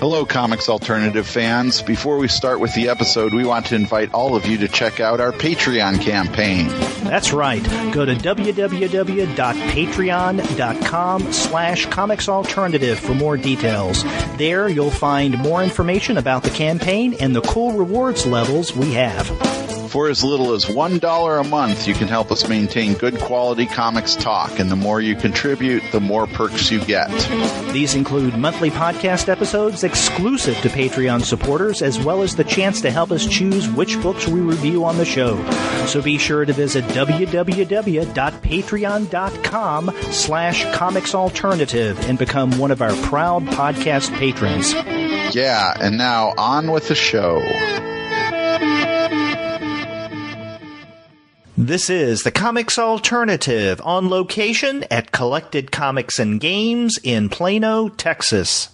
Hello, Comics Alternative fans. Before we start with the episode, we want to invite all of you to check out our Patreon campaign. That's right. Go to www.patreon.com/comicsalternative for more details. There you'll find more information about the campaign and the cool rewards levels we have. For as little as $1 a month, you can help us maintain good quality comics talk, and the more you contribute, the more perks you get. These include monthly podcast episodes exclusive to Patreon supporters, as well as the chance to help us choose which books we review on the show. So be sure to visit www.patreon.com/comicsalternative and become one of our proud podcast patrons. Yeah, and now on with the show. This is the Comics Alternative, on location at Collected Comics and Games in Plano, Texas.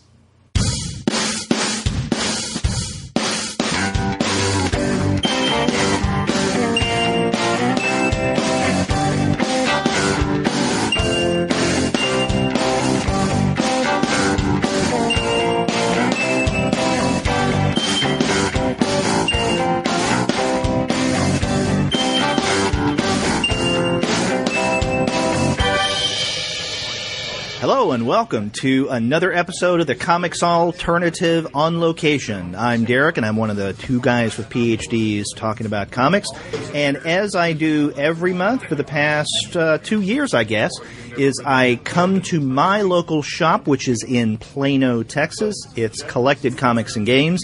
Hello and welcome to another episode of the Comics Alternative on Location. I'm Derek, and I'm one of the two guys with PhDs talking about comics. And as I do every month for the past 2 years, I guess, is I come to my local shop, which is in Plano, Texas. It's Collected Comics and Games.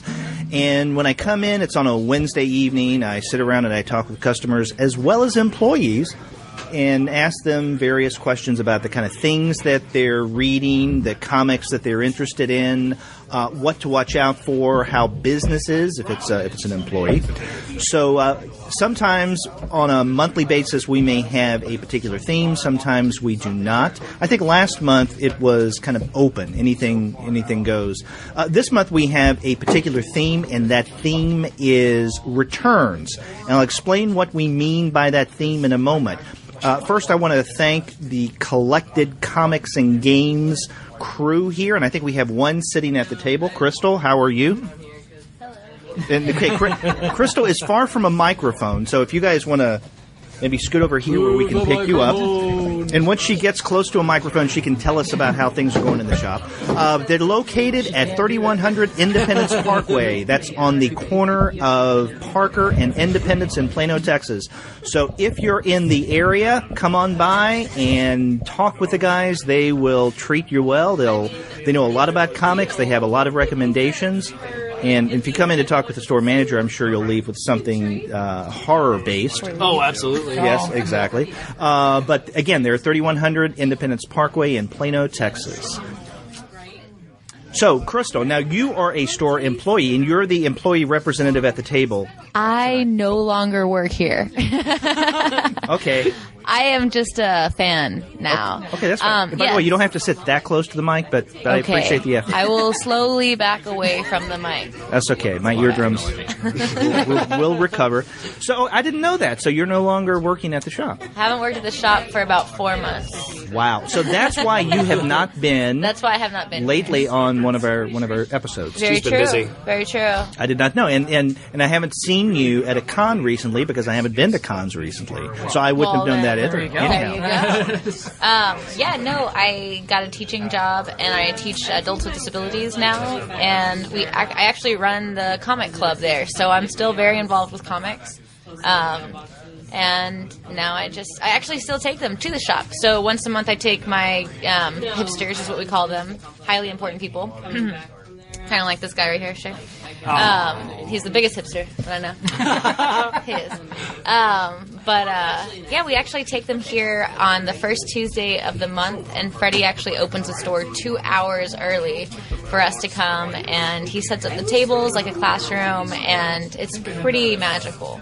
And when I come in, it's on a Wednesday evening. I sit around and I talk with customers as well as employees and ask them various questions about the kind of things that they're reading, the comics that they're interested in, what to watch out for, how business is if it's an employee. So sometimes on a monthly basis we may have a particular theme. Sometimes we do not. I think last month it was kind of open. Anything goes. This month we have a particular theme, and that theme is returns. And I'll explain what we mean by that theme in a moment. First, I want to thank the Collected Comics and Games crew here, and I think we have one sitting at the table. Crystal, how are you? Hello. And, okay, Crystal is far from a microphone, so if you guys want to maybe scoot over here where we can pick you up. And once she gets close to a microphone, she can tell us about how things are going in the shop. They're located at 3100 Independence Parkway. That's on the corner of Parker and Independence in Plano, Texas. So if you're in the area, come on by and talk with the guys. They will treat you well. They know a lot about comics. They have a lot of recommendations. And if you come in to talk with the store manager, I'm sure you'll leave with something horror-based. Oh, absolutely. Yes, exactly. But again, they're 3100 Independence Parkway in Plano, Texas. So, Crystal, now you are a store employee, and you're the employee representative at the table. I no longer work here. Okay. I am just a fan now. Okay, that's fine. By the way, you don't have to sit that close to the mic, but I appreciate the effort. I will slowly back away from the mic. That's okay. My eardrums will recover. So I didn't know that. So you're no longer working at the shop. I haven't worked at the shop for about 4 months. Wow. So that's why you have not been. That's why I have not been lately on one of our episodes. Very She's true. been busy. Very true. I did not know, and I haven't seen you at a con recently because I haven't been to cons recently. So I wouldn't have known that either. There you go. I got a teaching job, and I teach adults with disabilities now, and I actually run the comic club there, so I'm still very involved with comics. And now I actually still take them to the shop. So once a month I take my hipsters, is what we call them, highly important people. Kind of like this guy right here, sure. He's the biggest hipster that I know. He is. We actually take them here on the first Tuesday of the month, and Freddie actually opens the store 2 hours early for us to come, and he sets up the tables like a classroom, and it's pretty magical.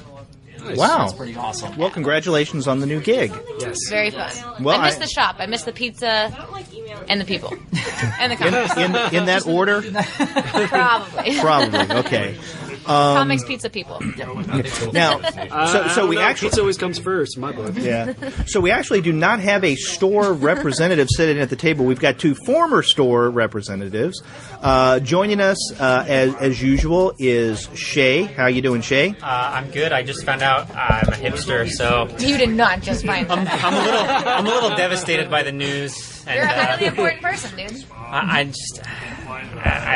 Nice. Wow. That's pretty awesome. Well, congratulations on the new gig. Yes. Very fun. Well, I miss the shop. I miss the pizza and the people. And the comics. In that order? Probably. Probably, okay. Comics pizza people. Now, so we actually pizza always comes first in my book. Yeah. So we actually do not have a store representative sitting at the table. We've got two former store representatives. Joining us, as usual, is Shay. How you doing, Shay? I'm good. I just found out I'm a hipster, so You did not just find that. I'm a little devastated by the news. And, You're a highly important person, dude. I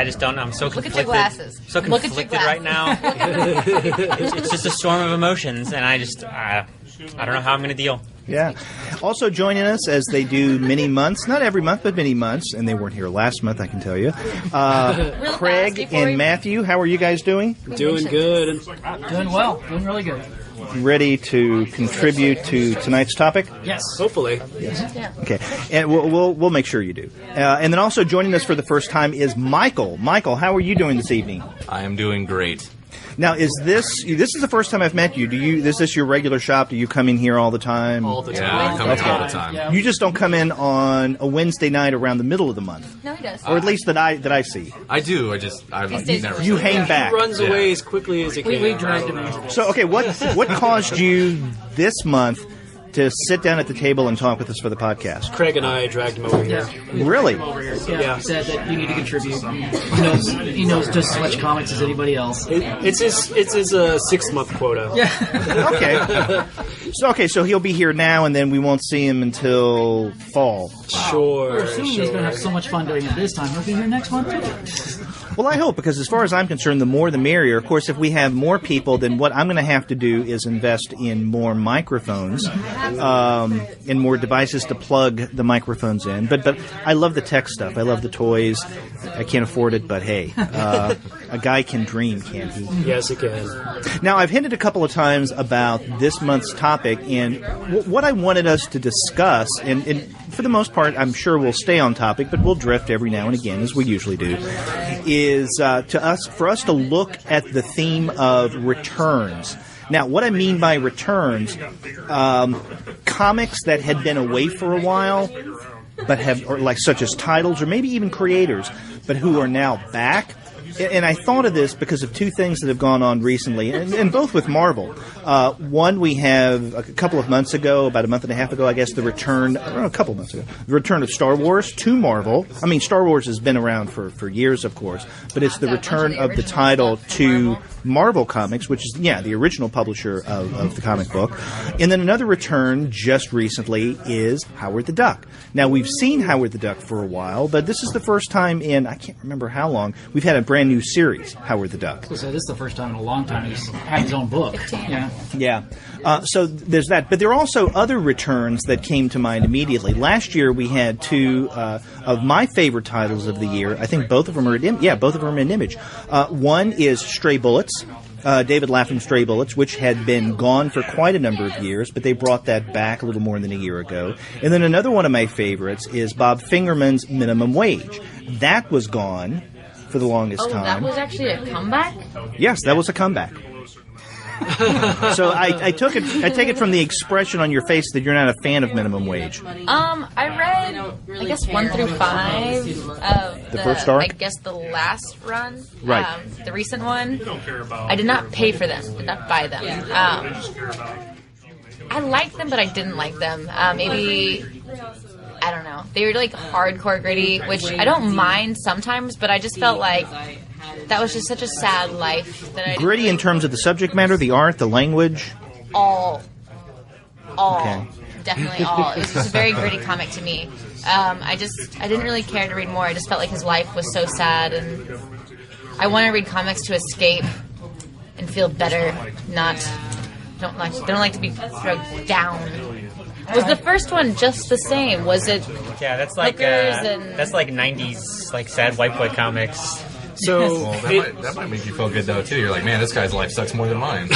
just don't know. I'm so Look conflicted. at your glasses. So Look at your conflicted right now. It's just a storm of emotions, and I don't know how I'm going to deal. Yeah. Also joining us, as they do many months, not every month, but many months, and they weren't here last month, I can tell you. Craig and Matthew, how are you guys doing? Doing good. Doing well. Doing really good. Ready to contribute to tonight's topic? Yes. Hopefully. Yeah. Okay, and we'll make sure you do. And then also joining us for the first time is Michael. Michael, how are you doing this evening? I am doing great. Now, is this is the first time I've met you? Is this your regular shop? Do you come in here all the time? All the time. Yeah, I come in all the time. Yeah. You just don't come in on a Wednesday night around the middle of the month, No, he does. or at least that I see. I do. I've stays- never. You seen it. hang back. He runs Yeah. away as quickly as he can. We dragged him in. So, okay, what caused you this month to sit down at the table and talk with us for the podcast? Craig and I dragged him over here. Really? Over here. Yeah. Yeah. He said that you need to contribute. He knows just as much comics as anybody else. It's his 6-month quota. Yeah. Okay. So he'll be here now, and then we won't see him until fall. Sure. Assuming he's going to have so much fun doing it this time, he'll be here next month too. Well, I hope, because as far as I'm concerned, the more the merrier. Of course, if we have more people, then what I'm going to have to do is invest in more microphones and more devices to plug the microphones in. But I love the tech stuff. I love the toys. I can't afford it, but hey, a guy can dream, can't he? Yes, he can. Now, I've hinted a couple of times about this month's topic, and what I wanted us to discuss, and for the most part, I'm sure we'll stay on topic, but we'll drift every now and again, as we usually do, is for us to look at the theme of returns. Now, what I mean by returns, comics that had been away for a while, but such as titles or maybe even creators, but who are now back. And I thought of this because of two things that have gone on recently, and both with Marvel. One, we have a couple of months ago, about a month and a half ago, I guess, the return of Star Wars to Marvel. I mean, Star Wars has been around for years, of course, but it's the return of the title to Marvel Comics, which is, the original publisher of the comic book. And then another return just recently is Howard the Duck. Now, we've seen Howard the Duck for a while, but this is the first time in, I can't remember how long, we've had a brand new series, Howard the Duck. So this is the first time in a long time he's had his own book. Yeah. Yeah. So there's that. But there are also other returns that came to mind immediately. Last year we had two of my favorite titles of the year. I think both of them are in Image. One is Stray Bullets. David Lapham's Stray Bullets, which had been gone for quite a number of years, but they brought that back a little more than a year ago. And then another one of my favorites is Bob Fingerman's Minimum Wage. That was gone for the longest time. That was actually a comeback? Yes, that was a comeback. So I take it from the expression on your face that you're not a fan of minimum wage. I read, I guess, 1 through 5 of The first arc? I guess the last run. Right. The recent one. I did not pay for them. Did not buy them. I liked them, but I didn't like them. Maybe, I don't know. They were like hardcore gritty, which I don't mind sometimes, but I just felt like that was just such a sad life that I Gritty in terms of the subject matter, the art, the language? all. Okay. Definitely all. It was just a very gritty comic to me. I didn't really care to read more. I just felt like his life was so sad, and I want to read comics to escape and feel better. Don't like to be thrown down. Was the first one just the same? Was it? Yeah, that's like hookers and- that's like '90s like sad white boy comics. So That might make you feel good though too. You're like, man, this guy's life sucks more than mine.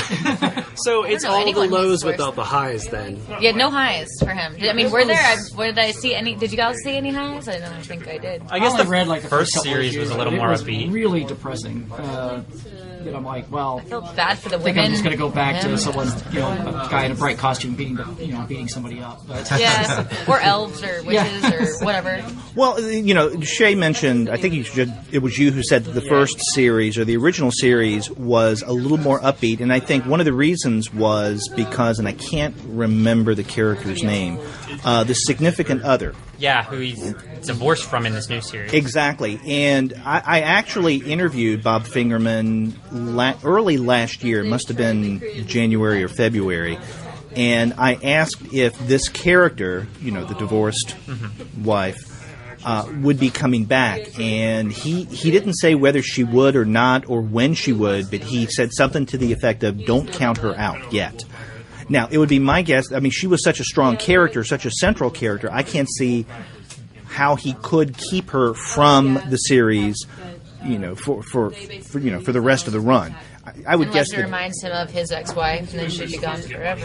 so it's know, all the anyone lows needs worse. without the highs then. Yeah, no highs for him. I mean, were there? Did I see any? Did you guys see any highs? I don't think I did. I guess only the read like the first couple series issues, was a little but more it was upbeat. really depressing. that I'm like, well, I felt bad for the I think women. I'm just going to go back Yeah. to someone, a guy in a bright costume beating somebody up. But Yeah, or elves or witches or whatever. Well, Shay mentioned, I think it was you who said that the first series or the original series was a little more upbeat, and I think one of the reasons was because, and I can't remember the character's name, the significant other. Yeah, who he's divorced from in this new series. Exactly, and I actually interviewed Bob Fingerman early last year, it must have been January or February, and I asked if this character, the divorced wife, would be coming back, and he didn't say whether she would or not or when she would, but he said something to the effect of, don't count her out yet. Now, it would be my guess, I mean, she was such a strong character, such a central character, I can't see how he could keep her from the series, for the rest of the run. I would Unless guess it reminds him of his ex-wife, and then she'd be gone forever.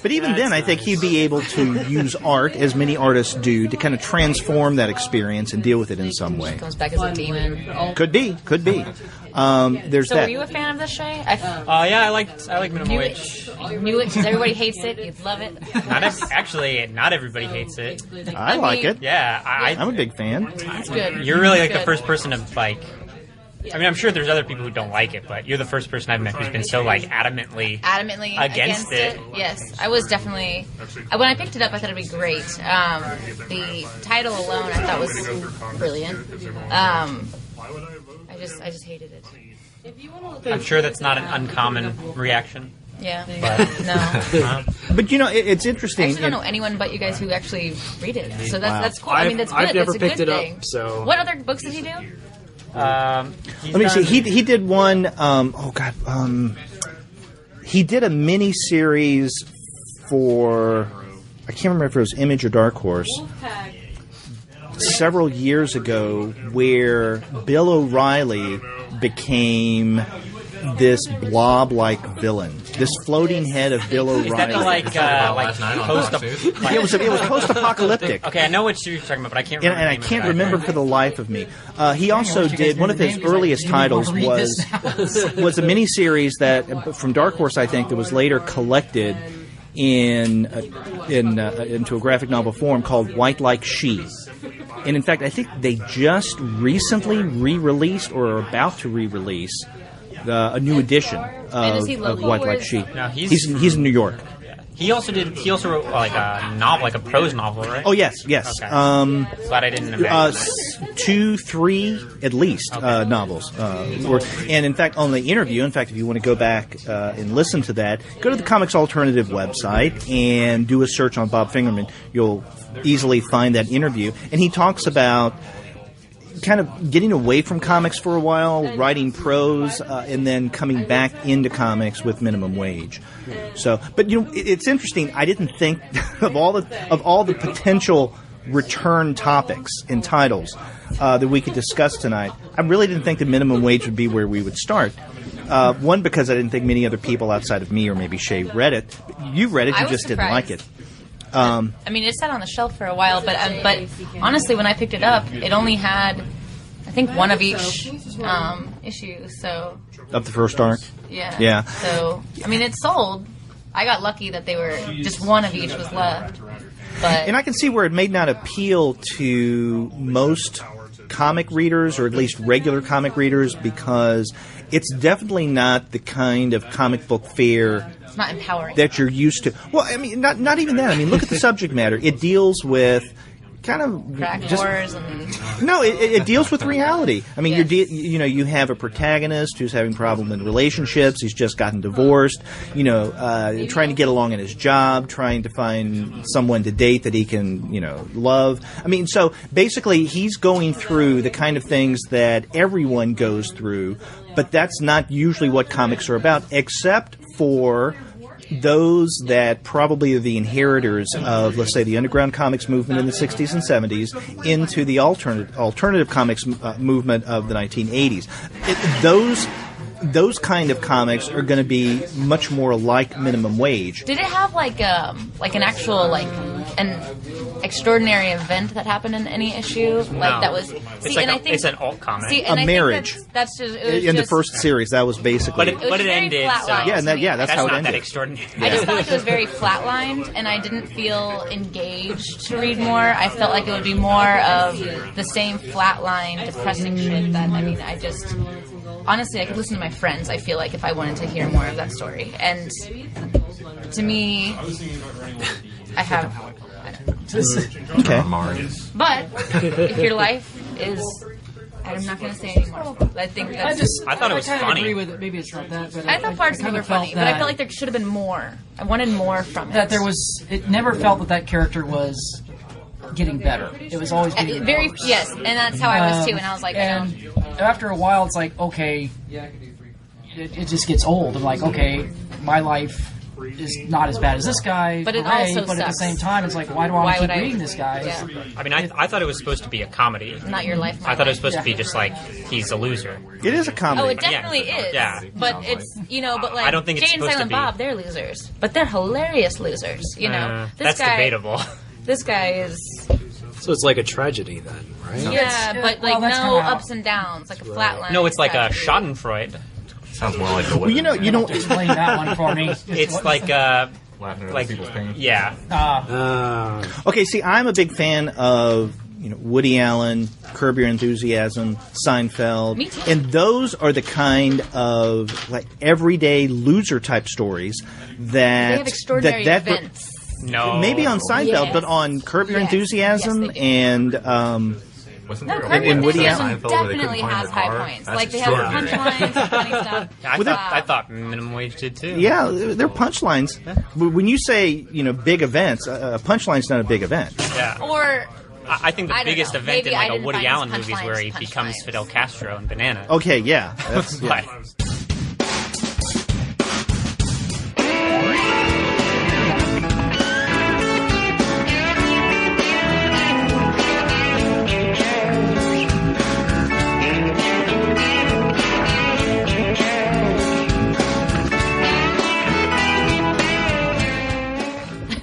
But even then, I think he'd be able to use art, as many artists do, to kind of transform that experience and deal with it in some way. Comes back as a demon. Could be. There's So that. were you a fan of this, Shay? Yeah, I like minimum knew wage. it. You knew it because everybody hates it. You'd love it. Not everybody hates it. I like it. Yeah, I'm a big fan. It's good. You're really like It's the first person to like. I mean, I'm sure there's other people who don't like it, but you're the first person I've met who's been so like adamantly against it. Yes, I was definitely. When I picked it up, I thought it'd be great. The title alone, I thought was brilliant. I just hated it. I'm sure that's not an uncommon reaction. Yeah, But no. But it's I interesting. actually don't know anyone but you guys who actually read it. So that's cool. I've- I mean, that's good. I've never That's a picked good it up, thing. so- What other books did he do? Let me see. He did one. He did a mini series for. I can't remember if it was Image or Dark Horse. Several years ago, where Bill O'Reilly became this blob-like villain, this floating head of Bill O'Reilly. Is that the like last night on post? Fox News? It was post-apocalyptic. Okay, I know what you're talking about, but I can't And remember. I can't remember for the life of me. He also did one of his earliest titles was a miniseries that from Dark Horse, I think, that was later collected into a graphic novel form called White Like She. And in fact, I think they just recently re-released or are about to re-release a new edition is he of local, White or Like is- She. No, He's in New York. He also wrote like a novel, like a prose novel, right? Oh yes. Okay. Glad I didn't imagine. 2, 3 at least novels. And in fact, on the interview, if you want to go back and listen to that, go to the Comics Alternative website and do a search on Bob Fingerman. You'll easily find that interview. And he talks about kind of getting away from comics for a while, writing prose, and then coming back into comics with minimum wage. So, but it's interesting. I didn't think of all the potential return topics and titles that we could discuss tonight. I really didn't think the minimum wage would be where we would start. One, because I didn't think many other people outside of me or maybe Shay read it. You read it, I you was just didn't like it. I mean, it sat on the shelf for a while, but honestly, when I picked it up, it only had, I think, one of each issue. So Of the first arc. yeah. So I mean, it sold. I got lucky that they were just one of each was left. But And I can see where it may not appeal to most comic readers, or at least regular comic readers, because it's definitely not the kind of comic book fare it's not empowering. that you're used to. Well, I mean, not even that. I mean, look at the subject matter. It deals with kind of Crack wars and no, it deals with reality. I mean, you have a protagonist who's having problems in relationships. He's just gotten divorced. Trying to get along in his job, trying to find someone to date that he can, love. I mean, so basically, he's going through the kind of things that everyone goes through, but that's not usually what comics are about, except for those that probably are the inheritors of, let's say, the underground comics movement in the 60s and 70s into the alternative comics movement of the 1980s. Those kind of comics are going to be much more like minimum wage. did it have like an actual an extraordinary event that happened in any issue. Like that was. It's like it's an alt comic. See, and A I marriage. Think that's just it was In the just- first series, that was basically. but it very ended. So flatlined. Yeah, and that's how it not ended. that extraordinary. I just felt like it was very flatlined, and I didn't feel engaged to read more. I felt like it would be more of the same flatline, depressing shit that, I just... Honestly, I could listen to my friends, I feel like, if I wanted to hear more of that story. And to me, I have... Okay. But if your life is... I'm not going to say anymore. I think that's... I thought it was kind of funny. agree with it. Maybe it's not that, but I thought parts of it were funny, but I felt like there should have been more. I wanted more from it. that there was. It never felt that character was getting better. It was always getting very worse. yes, and that's how I was too. And I was like, and after a while, it's like, okay, it just gets old. I'm like, okay, my life is not as bad as this guy. But it hooray, also but at the sucks. same time, it's like, why do I want Why to keep would I- reading this guy? Yeah. I thought it was supposed to be a comedy. Not your life. I thought it was supposed to be just like he's a loser. It is a comedy. Oh, it definitely is. Yeah. But it's, but like, I don't think it's Jay and supposed to Silent be. Bob, they're losers. But they're hilarious losers, This That's guy, debatable. This guy is, So it's like a tragedy then, right? yeah, but like that's no kinda- ups and downs, like a flat line. No, it's like a tragedy. Schadenfreude. Sounds more like the Well, you know. Explain that one for me. It's like laughing at like other people's pain. yeah. Okay, see, I'm a big fan of Woody Allen, Curb Your Enthusiasm, Seinfeld, Me too. and those are the kind of like everyday loser type stories that They have extraordinary that events. No, maybe on Seinfeld, Yes. but on Curb Your Yes. Enthusiasm Yes, they do. and Wasn't No, there Curb a Your and Woody Enthusiasm Seinfeld where they couldn't definitely find has their high car? points. That's Like they have extraordinary. punchlines, funny stuff. I thought minimum wage did too. yeah, they're punchlines. But when you say big events, a punchline's not a big event. Yeah. Or I think the I don't biggest know. event Maybe in I like a didn't Woody find Allen his movie is where he punchlines becomes punchlines. Fidel Castro in Banana. Okay, yeah, that's yeah. But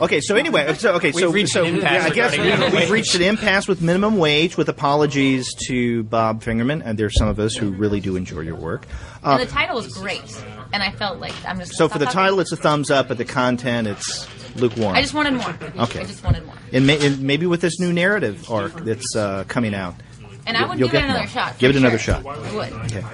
Okay, so anyway, We've reached an impasse I guess regarding minimum we've wage. reached an impasse with minimum wage. With apologies to Bob Fingerman, and there's some of us who really do enjoy your work. and the title was great, and I felt like I'm just. So for the title, it's a thumbs up, but the content, it's lukewarm. I just wanted more. Okay. I just wanted more. and maybe with this new narrative arc that's coming out. And I would You'll give it get another more. shot. Give for it another sure. shot. I would. Okay.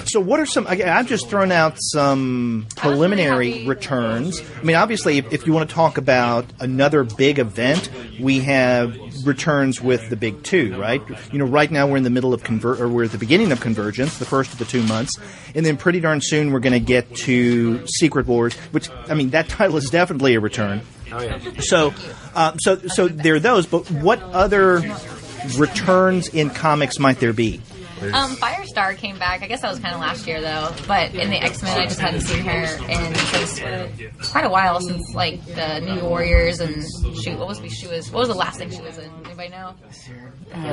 So what are some? I've just thrown out some preliminary happy. returns. I mean, obviously, if you want to talk about another big event, we have returns with the big two, right? Right now we're in the middle of we're at the beginning of Convergence, the first of the 2 months, and then pretty darn soon we're going to get to Secret Wars, which that title is definitely a return. Oh yeah. So there are those, but what other returns in comics might there be? Firestar came back. I guess that was kind of last year though. But in the X-Men, I just hadn't seen her in it's quite a while since like the New Warriors and what was the last thing she was in? Anybody know?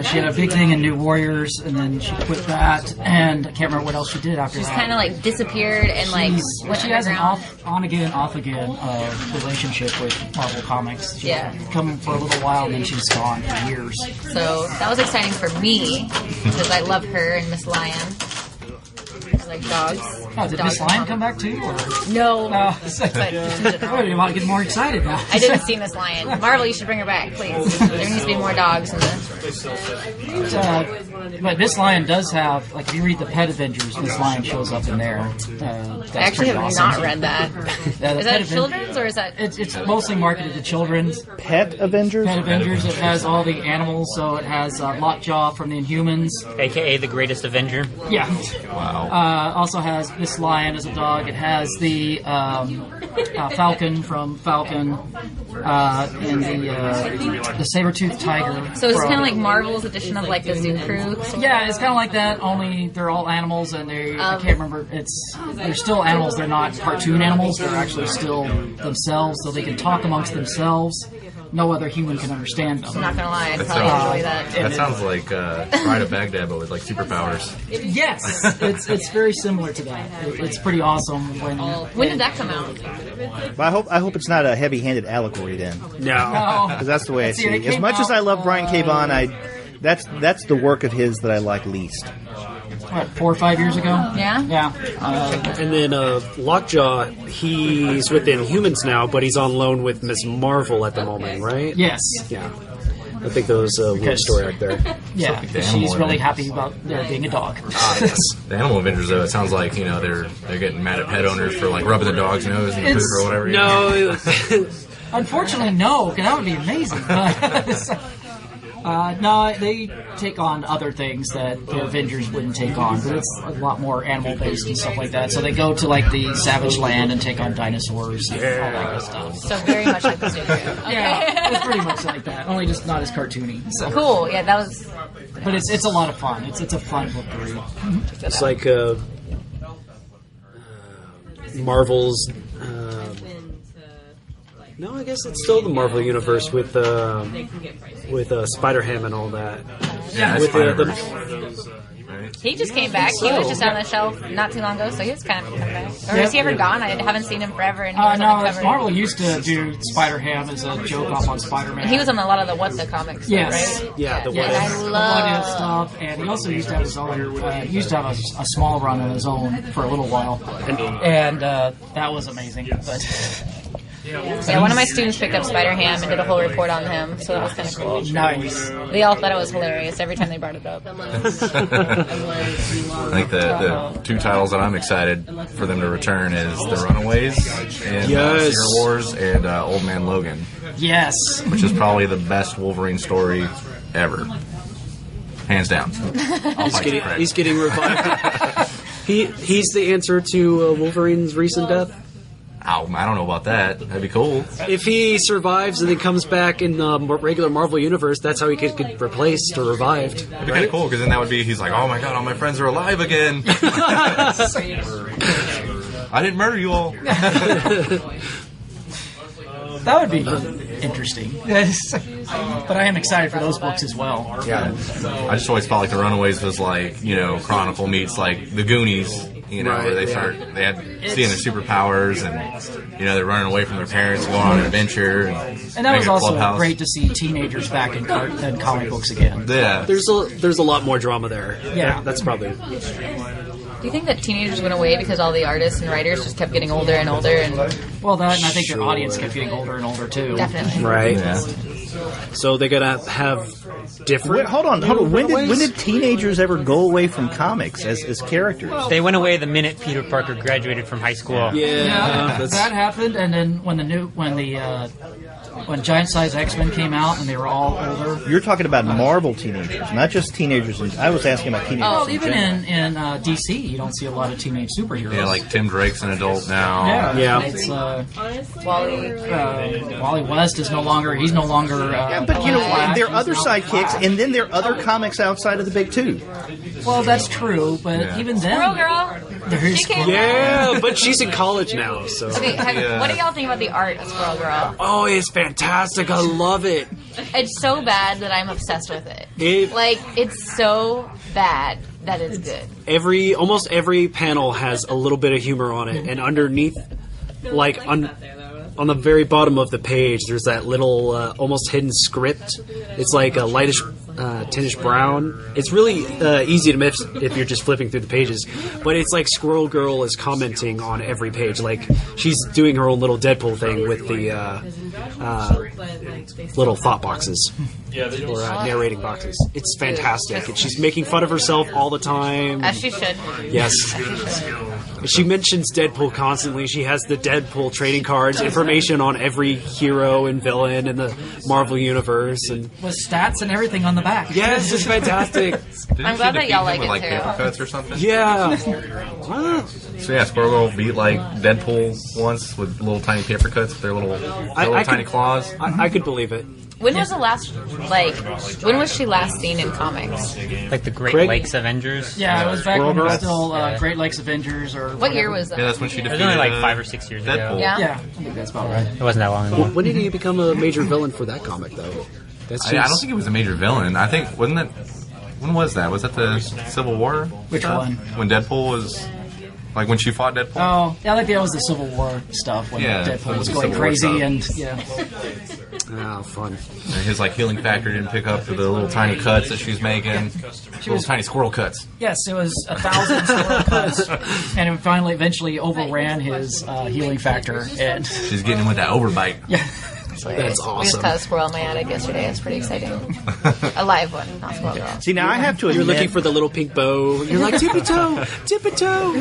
She had a big thing in New Warriors, and then she quit that, and I can't remember what else she did after She's that. kind of like disappeared and like went She has an underground. on again, off again relationship with Marvel Comics. She'll Yeah. come for a little while, and then she's gone for years. So that was exciting for me because I love her and Miss Lion. I like dogs. Oh, did Dogs Miss Lion and come back too? Or? No. It's But like, I I'm about to get more excited now. didn't see Miss Lion. Marvel, you should bring her back, please. There needs to be more dogs in But Miss Lion does have, like, if you read the Pet Avengers, Miss Lion shows up in there. That's I actually pretty have awesome. not read that. The Is Pet that Aven- children's or is that? It's mostly marketed to children's. Pet Avengers? Pet Avengers, it has all the animals, so it has Lockjaw from the Inhumans. AKA the greatest Avenger. Yeah. Wow. Also has Miss Lion as a dog. It has the Falcon from Falcon, and the saber-toothed tiger. So it's from- kind of like Marvel's edition of like the Zoo Crew. Yeah, it's kind of like that. Only they're all animals, and I can't remember. They're still animals. They're not cartoon animals. They're actually still themselves, so they can talk amongst themselves. no other human can understand them. I'm not gonna lie, I'd That probably sounds- enjoy that. That sounds like Pride of Baghdad, but with like superpowers. Yes, it's very similar to that. It's pretty awesome When did that come out? But I hope it's not a heavy-handed allegory then, No. because that's the way I See, see it it. As came much as I out, love Brian K. Vaughan, that's the work of his that I like least. What, 4 or 5 years ago? Yeah? Yeah. And then Lockjaw, he's with Inhumans now, but he's on loan with Ms. Marvel at the moment, right? Yes. Yeah. I think that was a weird Because- story out there. Yeah. the She's animal really in it. happy about there being a dog. The Animal Avengers, though, it sounds like they're getting mad at pet owners for like rubbing the dog's nose in the poop or whatever. No, Unfortunately, no, because that would be amazing. No, they take on other things that the Avengers wouldn't take on, but it's a lot more animal-based and stuff like that. So they go to like the Savage Land and take on dinosaurs and all that good stuff. So very much like the superhero. Okay. Yeah, it's pretty much like that, only just not as cartoony. So. Cool. Yeah, that was. But it's a lot of fun. It's a fun book to read. it's like Marvel's. No, I guess it's still the Marvel universe with Spider-Ham and all that. Yeah, With He just came back. He was just on the shelf not too long ago, so he was kind of coming back. Or is he ever gone? I haven't seen him forever. And he was on the no, cover. Marvel used to do Spider-Ham as a joke off on Spider-Man. He was on a lot of the What the comics, Yes. right? Yeah, the And What I If. What love If stuff, and he also used to have his own. He used to have a small run on his own for a little while, and that was amazing. But Yeah, one of my students picked up Spider-Ham and did a whole report on him, so it was kind of cool. nice. They all thought it was hilarious every time they brought it up. I think the two titles that I'm excited for them to return is The Runaways and Yes. Secret Wars and Old Man Logan, Yes. which is probably the best Wolverine story ever. Hands down. I'll fight you, Fred. He's getting revived. He's the answer to Wolverine's recent death. Ow, I don't know about that. That'd be cool. If he survives and then comes back in the regular Marvel universe, that's how he could get replaced or revived. It'd be kind of cool because then that would be he's like, oh my god, all my friends are alive again. I didn't murder you all. That would be interesting. But I am excited for those books as well. Yeah, I just always felt like The Runaways was like Chronicle meets like The Goonies. Where they had seeing their superpowers and they're running away from their parents, going on an adventure, and And that was making a also clubhouse. great to see teenagers back in comic books again. Yeah, There's a lot more drama there. Yeah. That's probably. Do you think that teenagers went away because all the artists and writers just kept getting older and older? And Well, that, and I think their audience kept getting older and older too. definitely. Right. yeah. So they're gonna have different. Wait, hold on. When did teenagers ever go away from comics as characters? They went away the minute Peter Parker graduated from high school. Yeah, that's that happened, and then when Giant Size X-Men came out and they were all older. You're talking about Marvel teenagers, not just teenagers. I was asking about teenagers. Oh, in even general. in DC, you don't see a lot of teenage superheroes. Yeah, like Tim Drake's an adult now. Yeah. It's, Wally. Wally West is no longer. He's no longer. Yeah, but Flash, there are he's other now sidekicks, Flash. and then there are other comics outside of the big two. Well, that's true, but Yeah. even then, Girl, girl. there's She came Yeah, but she's in college now, so. Okay, what do y'all think about the art of Squirrel Girl? Oh, it's fantastic! I love it. It's so bad that I'm obsessed with it. It's so bad that it's good. Almost every panel has a little bit of humor on it, and underneath, like on the very bottom of the page, there's that little almost hidden script. It's like a lightish, tintish brown. It's really easy to miss if you're just flipping through the pages, but it's like Squirrel Girl is commenting on every page. Like she's doing her own little Deadpool thing with the little thought boxes or narrating boxes. It's fantastic, and she's making fun of herself all the time. As she should. Yes. She mentions Deadpool constantly. She has the Deadpool trading cards, information on every hero and villain in the Marvel universe, and with stats and everything on the back. yes, it's fantastic. Didn't I'm she glad that defeat y'all him like with, it, like too. paper cuts or something? Yeah. So yeah, Squirrel Girl beat like Deadpool once with little tiny paper cuts with their little I tiny could- claws. I could believe it. When was the last, when was she last seen in comics? Like the Great Craig? Lakes Avengers. Yeah, it was back when it was Girl. still Great Lakes Avengers or What year was that? Yeah, that's when she It was defeated only like 5 or 6 years Deadpool. ago. Yeah. Yeah, I think that's about right. It wasn't that long ago. When did he become a major villain for that comic, though? That's I don't think he was a major villain. I think, wasn't that... When was that? Was that the Civil War? Which stuff? one? When Deadpool was... Like when she fought Deadpool? Oh, yeah, I think that was the Civil War stuff when Yeah, that Deadpool was was the going Civil War crazy stuff. and Oh, fun. And his like healing factor didn't pick up for the little tiny cuts that she was making. Little tiny squirrel cuts. yes, it was 1,000 squirrel cuts, and it finally eventually overran his healing factor. And She's getting him with that overbite. yeah, That's We just awesome. caught a squirrel in my attic yesterday. It's pretty exciting. A live one, not squirrel girl. See, now I have to admit, You're looking for the little pink bow. You're like, tippy toe, tippy toe.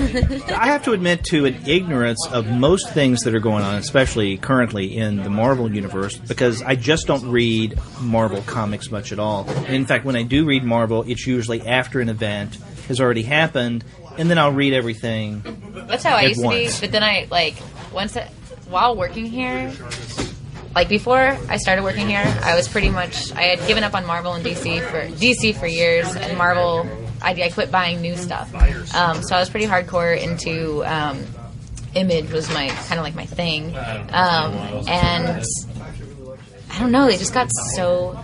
I have to admit to an ignorance of most things that are going on, especially currently in the Marvel universe, because I just don't read Marvel comics much at all. And in fact, when I do read Marvel, it's usually after an event has already happened, and then I'll read everything. That's how I At used to be. once. But then while working here, like before I started working here, I was pretty much, I had given up on Marvel and DC for years, and Marvel, I quit buying new stuff. So I was pretty hardcore into Image was my kind of like my thing, and I don't know, they just got so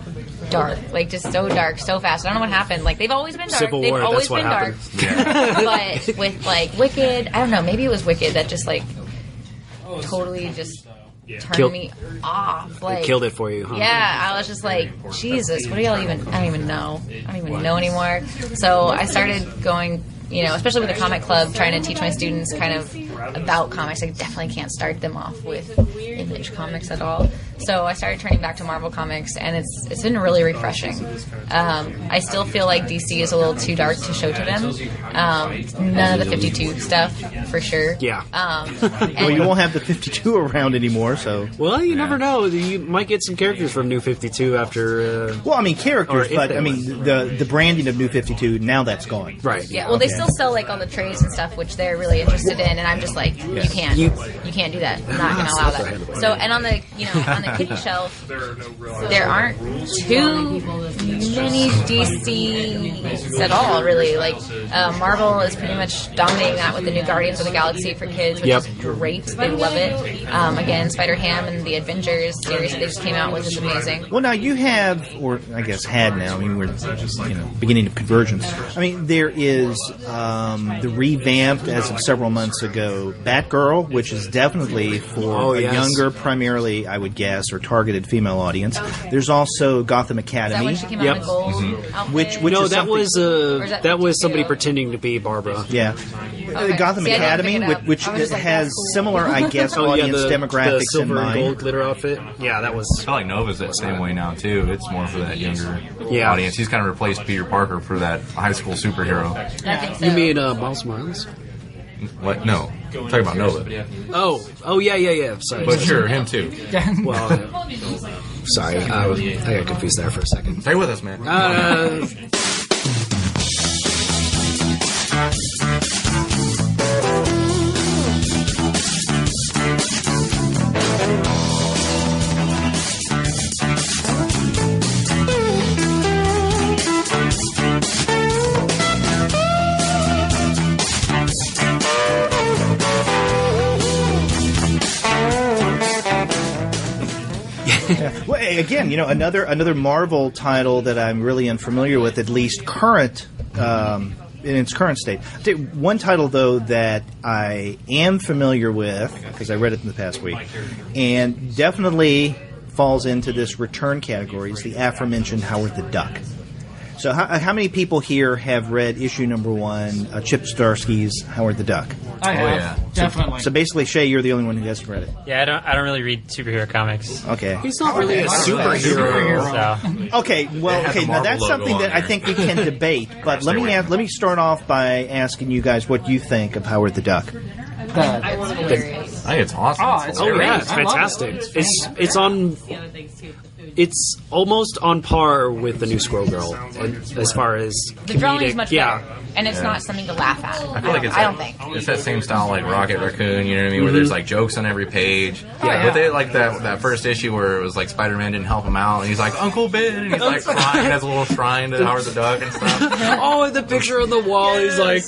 dark, like just so dark so fast. I don't know what happened. Like they've always been dark. Civil They've War, always that's what been happened. dark. But with like Wicked, I don't know, maybe it was Wicked that just like totally just turned Killed- me off. Like Killed it for you, huh? yeah, I was just like, Jesus, what do y'all even? I don't even know. I don't even know anymore. So I started going, especially with the comic club, trying to teach my students kind of about comics. I definitely can't start them off with Image comics at all. So I started turning back to Marvel comics, and it's been really refreshing. I still feel like DC is a little too dark to show to them. None of the 52 stuff, for sure. Yeah. Well, you won't have the 52 around anymore, so... Well, you never know. You might get some characters from New 52 after... Well, I mean, characters, Or if but, they I mean, the branding of New 52, now that's gone. Right. Yeah, well, they Okay. still sell like all the trades and stuff, which they're really interested in, and I'm just like, you can't do that. I'm not going to allow that. So, and on the on the kitty shelf, there aren't too many DCs at all, really. Like Marvel is pretty much dominating that with the new Guardians of the Galaxy for kids, which is great. They love it. Again, Spider-Ham and the Avengers series that they just came out with is amazing. Well, now you have, or I guess had now, I mean, we're beginning of convergence. I mean, there is the revamped, as of several months ago, Batgirl, which is definitely for a younger, primarily, I would guess, or targeted female audience. There's also Gotham Is that Academy. when she came out in the gold outfit? Which No, is that something- was Or is that was somebody 52? pretending to be Barbara. Yeah. Okay. Gotham See, I didn't Academy, pick it up. which I was just like, has that's cool. similar, I guess, audience the demographics in silver and mind. gold glitter outfit. Yeah, that was. I feel like Nova's that same way now too. It's more for that younger Yeah. audience. He's kind of replaced Peter Parker for that high school superhero. I think so. You mean Miles Morales? What? No, I'm talking about Nova. Oh, yeah. Sorry. But sure, him too. Well, sorry, I got confused there for a second. Stay with us, man. Well, again, another Marvel title that I'm really unfamiliar with, at least current, in its current state. I'll tell you one title, though, that I am familiar with, because I read it in the past week, and definitely falls into this return category, is the aforementioned Howard the Duck. So how many people here have read issue number 1, Chip Zdarsky's Howard the Duck? I have, yeah. definitely. So basically, Shay, you're the only one who hasn't read it. Yeah, I don't really read superhero comics. Okay. He's not really a superhero. So Okay, well, has okay, a now Marvel that's logo something on that I there. think we can debate. But let me start off by asking you guys what you think of Howard the Duck. It's hilarious. I think it's awesome. Oh, it's Oh great. yeah, it's I love fantastic. It's on It's almost on par with the new Squirrel Girl as far as The drawing's comedic. much Yeah. better, and it's not something to laugh at. I feel like I don't think. it's that same style like Rocket Raccoon, you know what I mean? Where there's like jokes on every page. yeah. But they like that first issue where it was like Spider-Man didn't help him out, and he's like Uncle Ben, and he's like crying, has a little shrine to Howard the Duck and stuff. Oh, and the picture on the wall, he's like...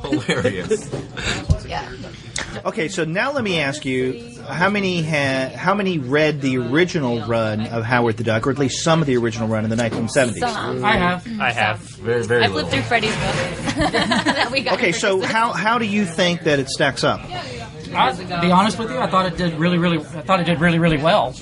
Hilarious. Yeah. Okay, so now let me ask you, how many read the original run of Howard the Duck, or at least some of the original run in the 1970s? Some. I have. I have. Very, very I little. flipped through Freddie's book that we got. Okay, for so Christmas. how do you think that it stacks up? I'll be honest with you. I thought it did really well.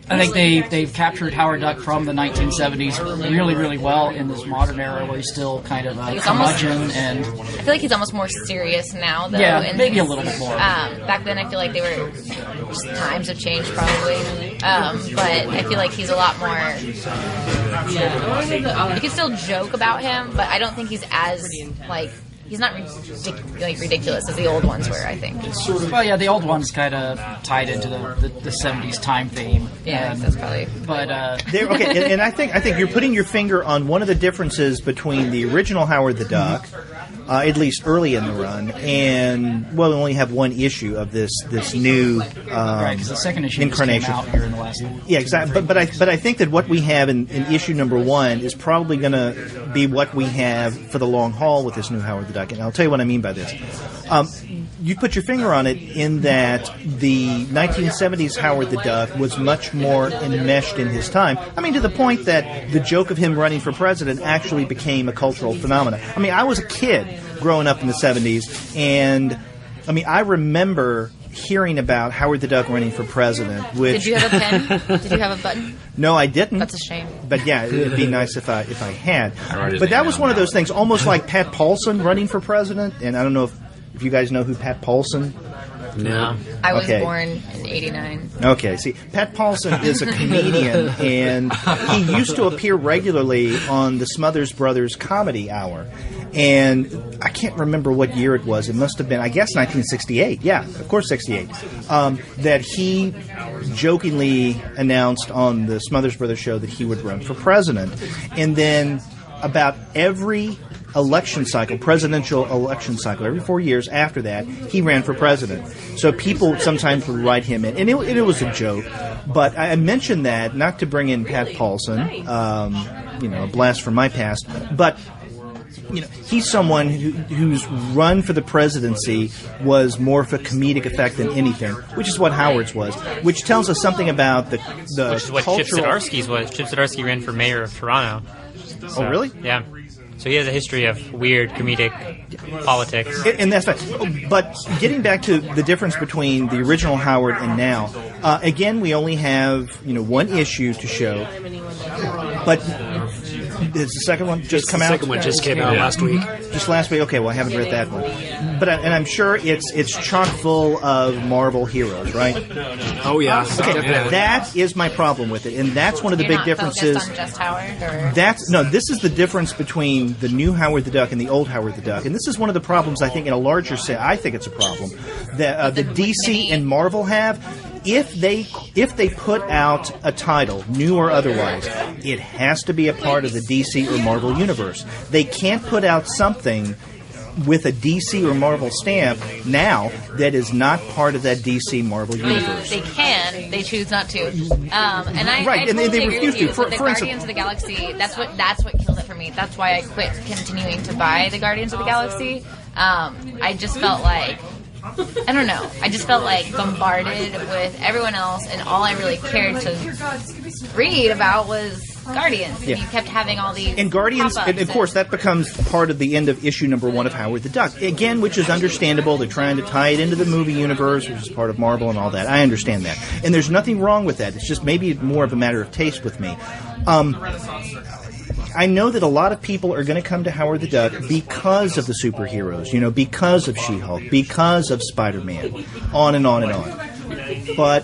I think they've captured Howard Duck from the 1970s really well in this modern era where he's still kind of a curmudgeon and I feel like he's almost more serious now, though. yeah, and maybe a little bit more. Back then, I feel like they were just times have changed probably, but I feel like he's a lot more. You can still joke about him, but I don't think he's as like. He's not ridiculous as the old ones were, I think. Well, yeah, the old one's kind of tied into the 70s time theme. Yeah, that's probably. But Okay, and I think you're putting your finger on one of the differences between the original Howard the Duck, at least early in the run, and we only have one issue of this new right, because the second issue just incarnation. came out here in the last. Yeah, exactly. But I think that what we have in issue number 1 is probably going to be what we have for the long haul with this new Howard the Duck, and I'll tell you what I mean by this. You put your finger on it in that the 1970s Howard the Duck was much more enmeshed in his time. I mean, to the point that the joke of him running for president actually became a cultural phenomenon. I mean, I was a kid growing up in the 70s, and I mean, I remember hearing about Howard the Duck running for president. Which, Did you have a pen? Did you have a button? No, I didn't. That's a shame. But yeah, it'd be nice if I had. write his But that name was down one of now. those things, almost like Pat Paulson running for president. And I don't know if you guys know who Pat Paulson. No. I was Okay. born in '89. Okay, see, Pat Paulson is a comedian, and he used to appear regularly on the Smothers Brothers Comedy Hour. And I can't remember what year it was. It must have been, I guess, 1968. Yeah, of course, 68. That he jokingly announced on the Smothers Brothers show that he would run for president. And then about every election cycle, presidential election cycle, every 4 years after that, he ran for president. So people sometimes would write him in, and it was a joke. But I mentioned that not to bring in Pat Paulson, a blast from my past, but he's someone whose run for the presidency was more of a comedic effect than anything, which is what Howard's was, which tells us something about the Which is what Chip cultural. Zdarsky's was. Chip Zdarsky ran for mayor of Toronto. So, Oh, really? Yeah. So he has a history of weird comedic politics. And that's fine. But getting back to the difference between the original Howard and now, again, we only have one issue to show. But has the second one just come out? The second one just came out last week. Just last week? Okay, well, I haven't read that one. But I'm sure it's chock full of Marvel heroes, right? Oh, yeah. Okay, Definitely. that is my problem with it, and that's one of the You're big not differences. focused on just Howard, or This is the difference between the new Howard the Duck and the old Howard the Duck, and this is one of the problems I think in a larger sense. I think it's a problem that the DC and Marvel have. If they put out a title, new or otherwise, it has to be a part of the DC or Marvel universe. They can't put out something with a DC or Marvel stamp now that is not part of that DC Marvel universe. they can, they choose not to. And I Right, and they totally agree refuse with you. to. For With the instance- Guardians of the Galaxy, that's what kills it for me. That's why I quit continuing to buy the Guardians of the Galaxy. I just felt like, I don't know. I just felt like bombarded with everyone else, and all I really cared to read about was Guardians. Yeah. And you kept having all these And Guardians, pop-ups and of course, that becomes part of the end of issue number 1 of Howard the Duck. Again, which is understandable. They're trying to tie it into the movie universe, which is part of Marvel and all that. I understand that. And there's nothing wrong with that. It's just maybe more of a matter of taste with me. I know that a lot of people are going to come to Howard the Duck because of the superheroes, because of She-Hulk, because of Spider-Man, on and on and on. But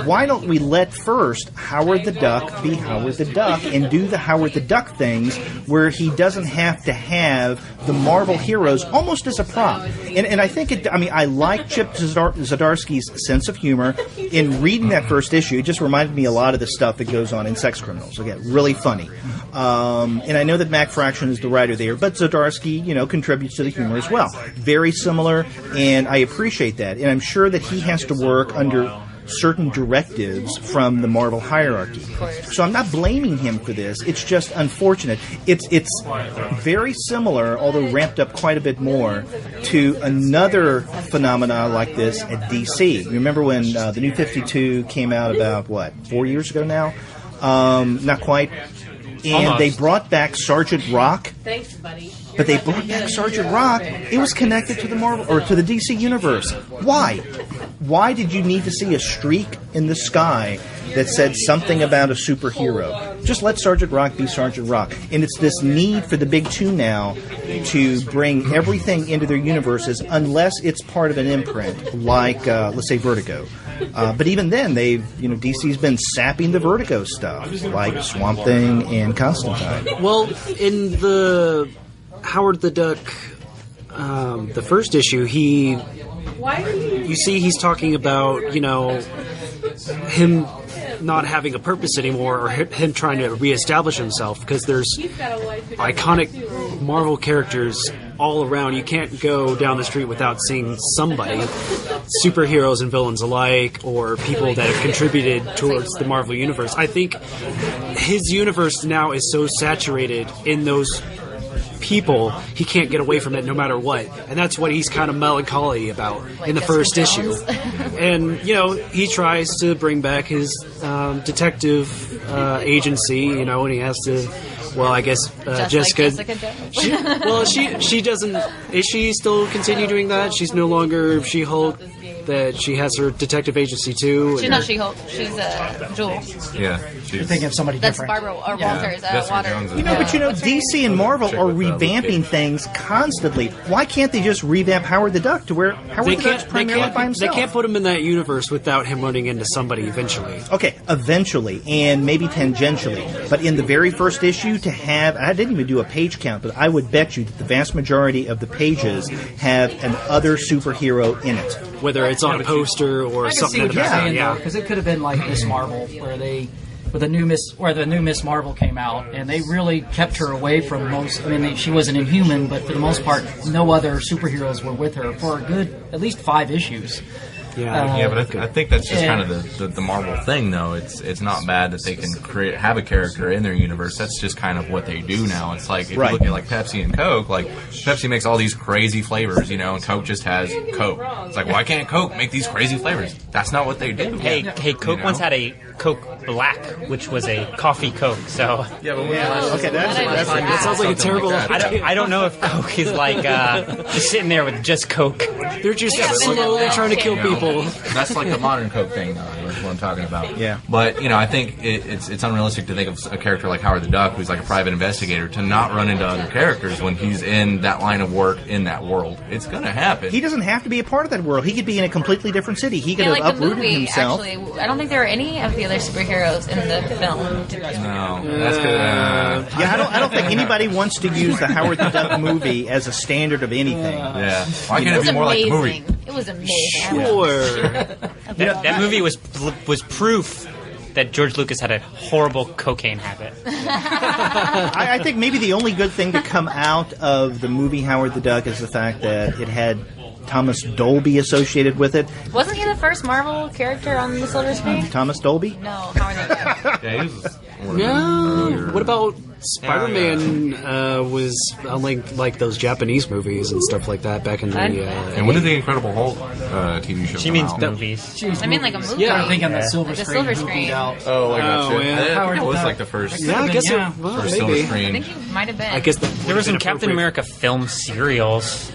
why don't we let first Howard the Duck be Howard the Duck and do the Howard the Duck things where he doesn't have to have the Marvel heroes almost as a prop. And I think I like Chip Zdarsky's sense of humor. In reading that first issue, it just reminded me a lot of the stuff that goes on in Sex Criminals. Again, really funny. And I know that Mac Fraction is the writer there, but Zdarsky, contributes to the humor as well. Very similar, and I appreciate that. And I'm sure that he has to work under certain directives from the Marvel hierarchy. So I'm not blaming him for this. It's just unfortunate. It's very similar, although ramped up quite a bit more, to another phenomena like this at DC. Remember when the New 52 came out about, 4 years ago now? Not quite. And Almost. They brought back Sergeant Rock. Thanks, buddy. But they brought back Sergeant Rock. It was connected to the Marvel or to the DC universe. Why? Why did you need to see a streak in the sky that said something about a superhero? Just let Sergeant Rock be Sergeant Rock. And it's this need for the big two now to bring everything into their universes unless it's part of an imprint, like let's say Vertigo. But even then, DC's been sapping the Vertigo stuff, like Swamp Thing and Constantine. Well, in the Howard the Duck, the first issue, you see he's talking about, him not having a purpose anymore, or him trying to reestablish himself, because there's iconic Marvel characters all around. You can't go down the street without seeing somebody, superheroes and villains alike, or people that have contributed towards the Marvel universe. I think his universe now is so saturated in those people, he can't get away from it no matter what. And that's what he's kind of melancholy about in the first issue. And, he tries to bring back his detective agency, and he has to, I guess Jessica... Like Jessica Jones. She doesn't... Is she still continue doing that? She's no longer She-Hulk? That she has her detective agency too. She's not She-Hulk. She's Jewel. Yeah, You're thinking of somebody That's different. Barbara or Walters. Water. But DC and Marvel are revamping things constantly. Why can't they just revamp Howard the Duck to where Howard the Duck's primarily by himself? They can't put him in that universe without him running into somebody eventually. Okay, eventually, and maybe tangentially. But in the very first issue, to have... I didn't even do a page count, but I would bet you that the vast majority of the pages have an other superhero in it. Whether it's on a poster or I can something. see what you're saying, yeah. because it could have been like Miss Marvel, where the new Miss Marvel came out, and they really kept her away from most. She was an Inhuman, but for the most part, no other superheroes were with her for a good at least 5 issues. Yeah, but I think that's just kind of the Marvel thing, though. It's not bad that they can have a character in their universe. That's just kind of what they do now. It's like if you look at like Pepsi and Coke, like Pepsi makes all these crazy flavors, and Coke just has Coke. It's like, why can't Coke make these crazy flavors? That's not what they do. Hey, Coke once had a Coke Black, which was a coffee Coke. So Yeah, but Okay, that sounds like a terrible. I don't know if Coke is like just sitting there with just Coke. They're just slowly trying to kill people. That's like the modern Coke thing, though. Is what I'm talking about. Yeah. But I think it's unrealistic to think of a character like Howard the Duck, who's like a private investigator, to not run into other characters when he's in that line of work in that world. It's gonna happen. He doesn't have to be a part of that world. He could be in a completely different city. He could have like the uprooted movie, himself. actually. I don't think there were any of the other superheroes in the film. No, that's good. Yeah, I don't think anybody wants to use the Howard the Duck movie as a standard of anything. Yeah. Why It can't it was be more like the movie? amazing. It was amazing. Sure. That movie was proof that George Lucas had a horrible cocaine habit. I think maybe the only good thing to come out of the movie Howard the Duck is the fact that it had Thomas Dolby associated with it. Wasn't he the first Marvel character on the silver screen? Thomas Dolby? No, Howard the Duck. Yeah, he was Yeah. What about Spider-Man? Was like those Japanese movies and stuff like that back in the. And when did the Incredible Hulk TV show She come means out? movies. I mean, like a movie. I'm thinking the silver Like the screen. silver who screen. beat out. Oh, like that shit. yeah. I think Howard it was the like the first. Yeah, I guess Yeah. it. Well, First silver maybe. screen. I think he might have been. I guess There were some Captain America film serials.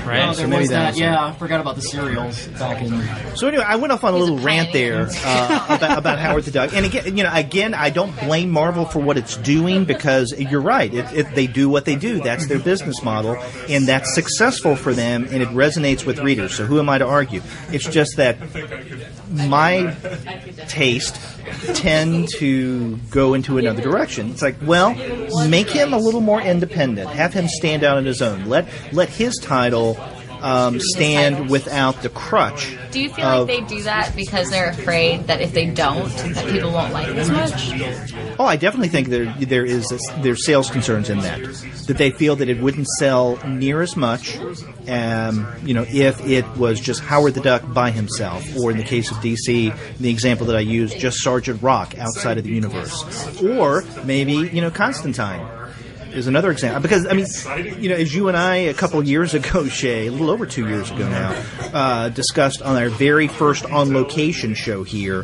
Right. Oh, So there maybe was that. that's Yeah, I forgot about the cereals back in. So anyway, I went off on a He's a little rant there pioneer. about Howard the Duck. And again, I don't blame Marvel for what it's doing because you're right. If they do what they do, that's their business model, and that's successful for them, and it resonates with readers. So who am I to argue? It's just that my taste tend to go into another direction. It's like, well, make him a little more independent. Have him stand out on his own. Let his title stand without the crutch. Do you feel like they do that because they're afraid that if they don't, that people won't like it as much? Oh, I definitely think there's sales concerns in that they feel that it wouldn't sell near as much, if it was just Howard the Duck by himself, or in the case of DC, the example that I used, just Sergeant Rock outside of the universe, or maybe Constantine is another example. Because, as you and I a couple of years ago, Shay, a little over 2 years ago now, discussed on our very first On Location show here,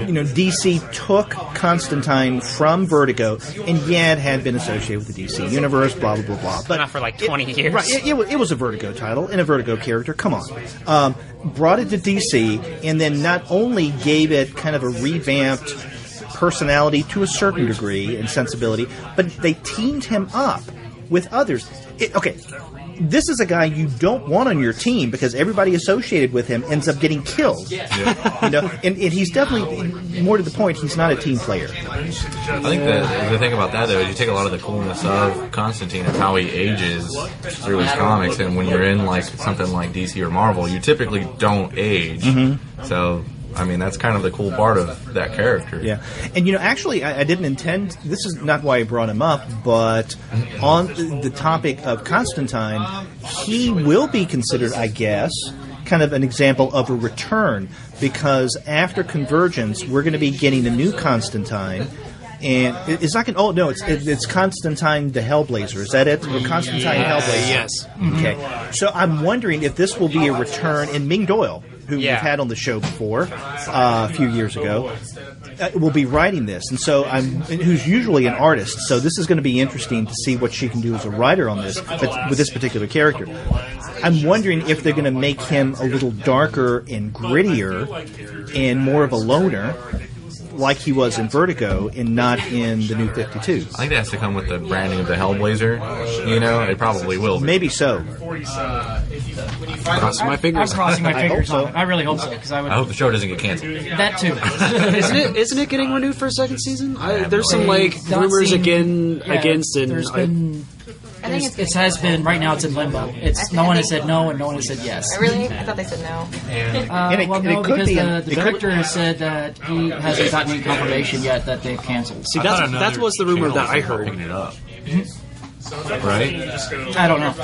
DC took Constantine from Vertigo, and it had been associated with the DC universe, blah, blah, blah, blah. But Not for like 20 years. Right, it was a Vertigo title and a Vertigo character, come on. Brought it to DC, and then not only gave it kind of a revamped personality to a certain degree and sensibility, but they teamed him up with others. This is a guy you don't want on your team because everybody associated with him ends up getting killed. Yeah. And he's definitely, more to the point, he's not a team player. I think the thing about that, though, is you take a lot of the coolness of Constantine and how he ages through his comics, and when you're in like something like DC or Marvel, you typically don't age. Mm-hmm. So that's kind of the cool part of that character. Yeah. And, actually, I didn't intend, this is not why I brought him up, but on the topic of Constantine, he will be considered, I guess, kind of an example of a return, because after Convergence, we're going to be getting a new Constantine. And it's not going to... Oh, no, it's Constantine the Hellblazer. Is that it? Or Constantine Hellblazer? Yes. Okay. So I'm wondering if this will be a return in Ming Doyle, who we've had on the show before a few years ago, will be writing this. And so who's usually an artist. So this is going to be interesting to see what she can do as a writer on this, but with this particular character. I'm wondering if they're going to make him a little darker and grittier and more of a loner, like he was in Vertigo and not in the New 52. I think that has to come with the branding of the Hellblazer. It probably will be. Maybe so. Crossing my fingers. I'm crossing my fingers so. on it. I really hope so, because I hope the show doesn't get canceled. That too. Isn't it getting renewed for a second season? There's some rumors against it. There's been. I think It has been. Right now, it's in limbo. No one has said no, and no one has said yes. Really? I thought they said no. Because the director has said that he hasn't gotten any confirmation yet that they've canceled. See, that was the rumor that I heard. Picking it up. Right? I don't know.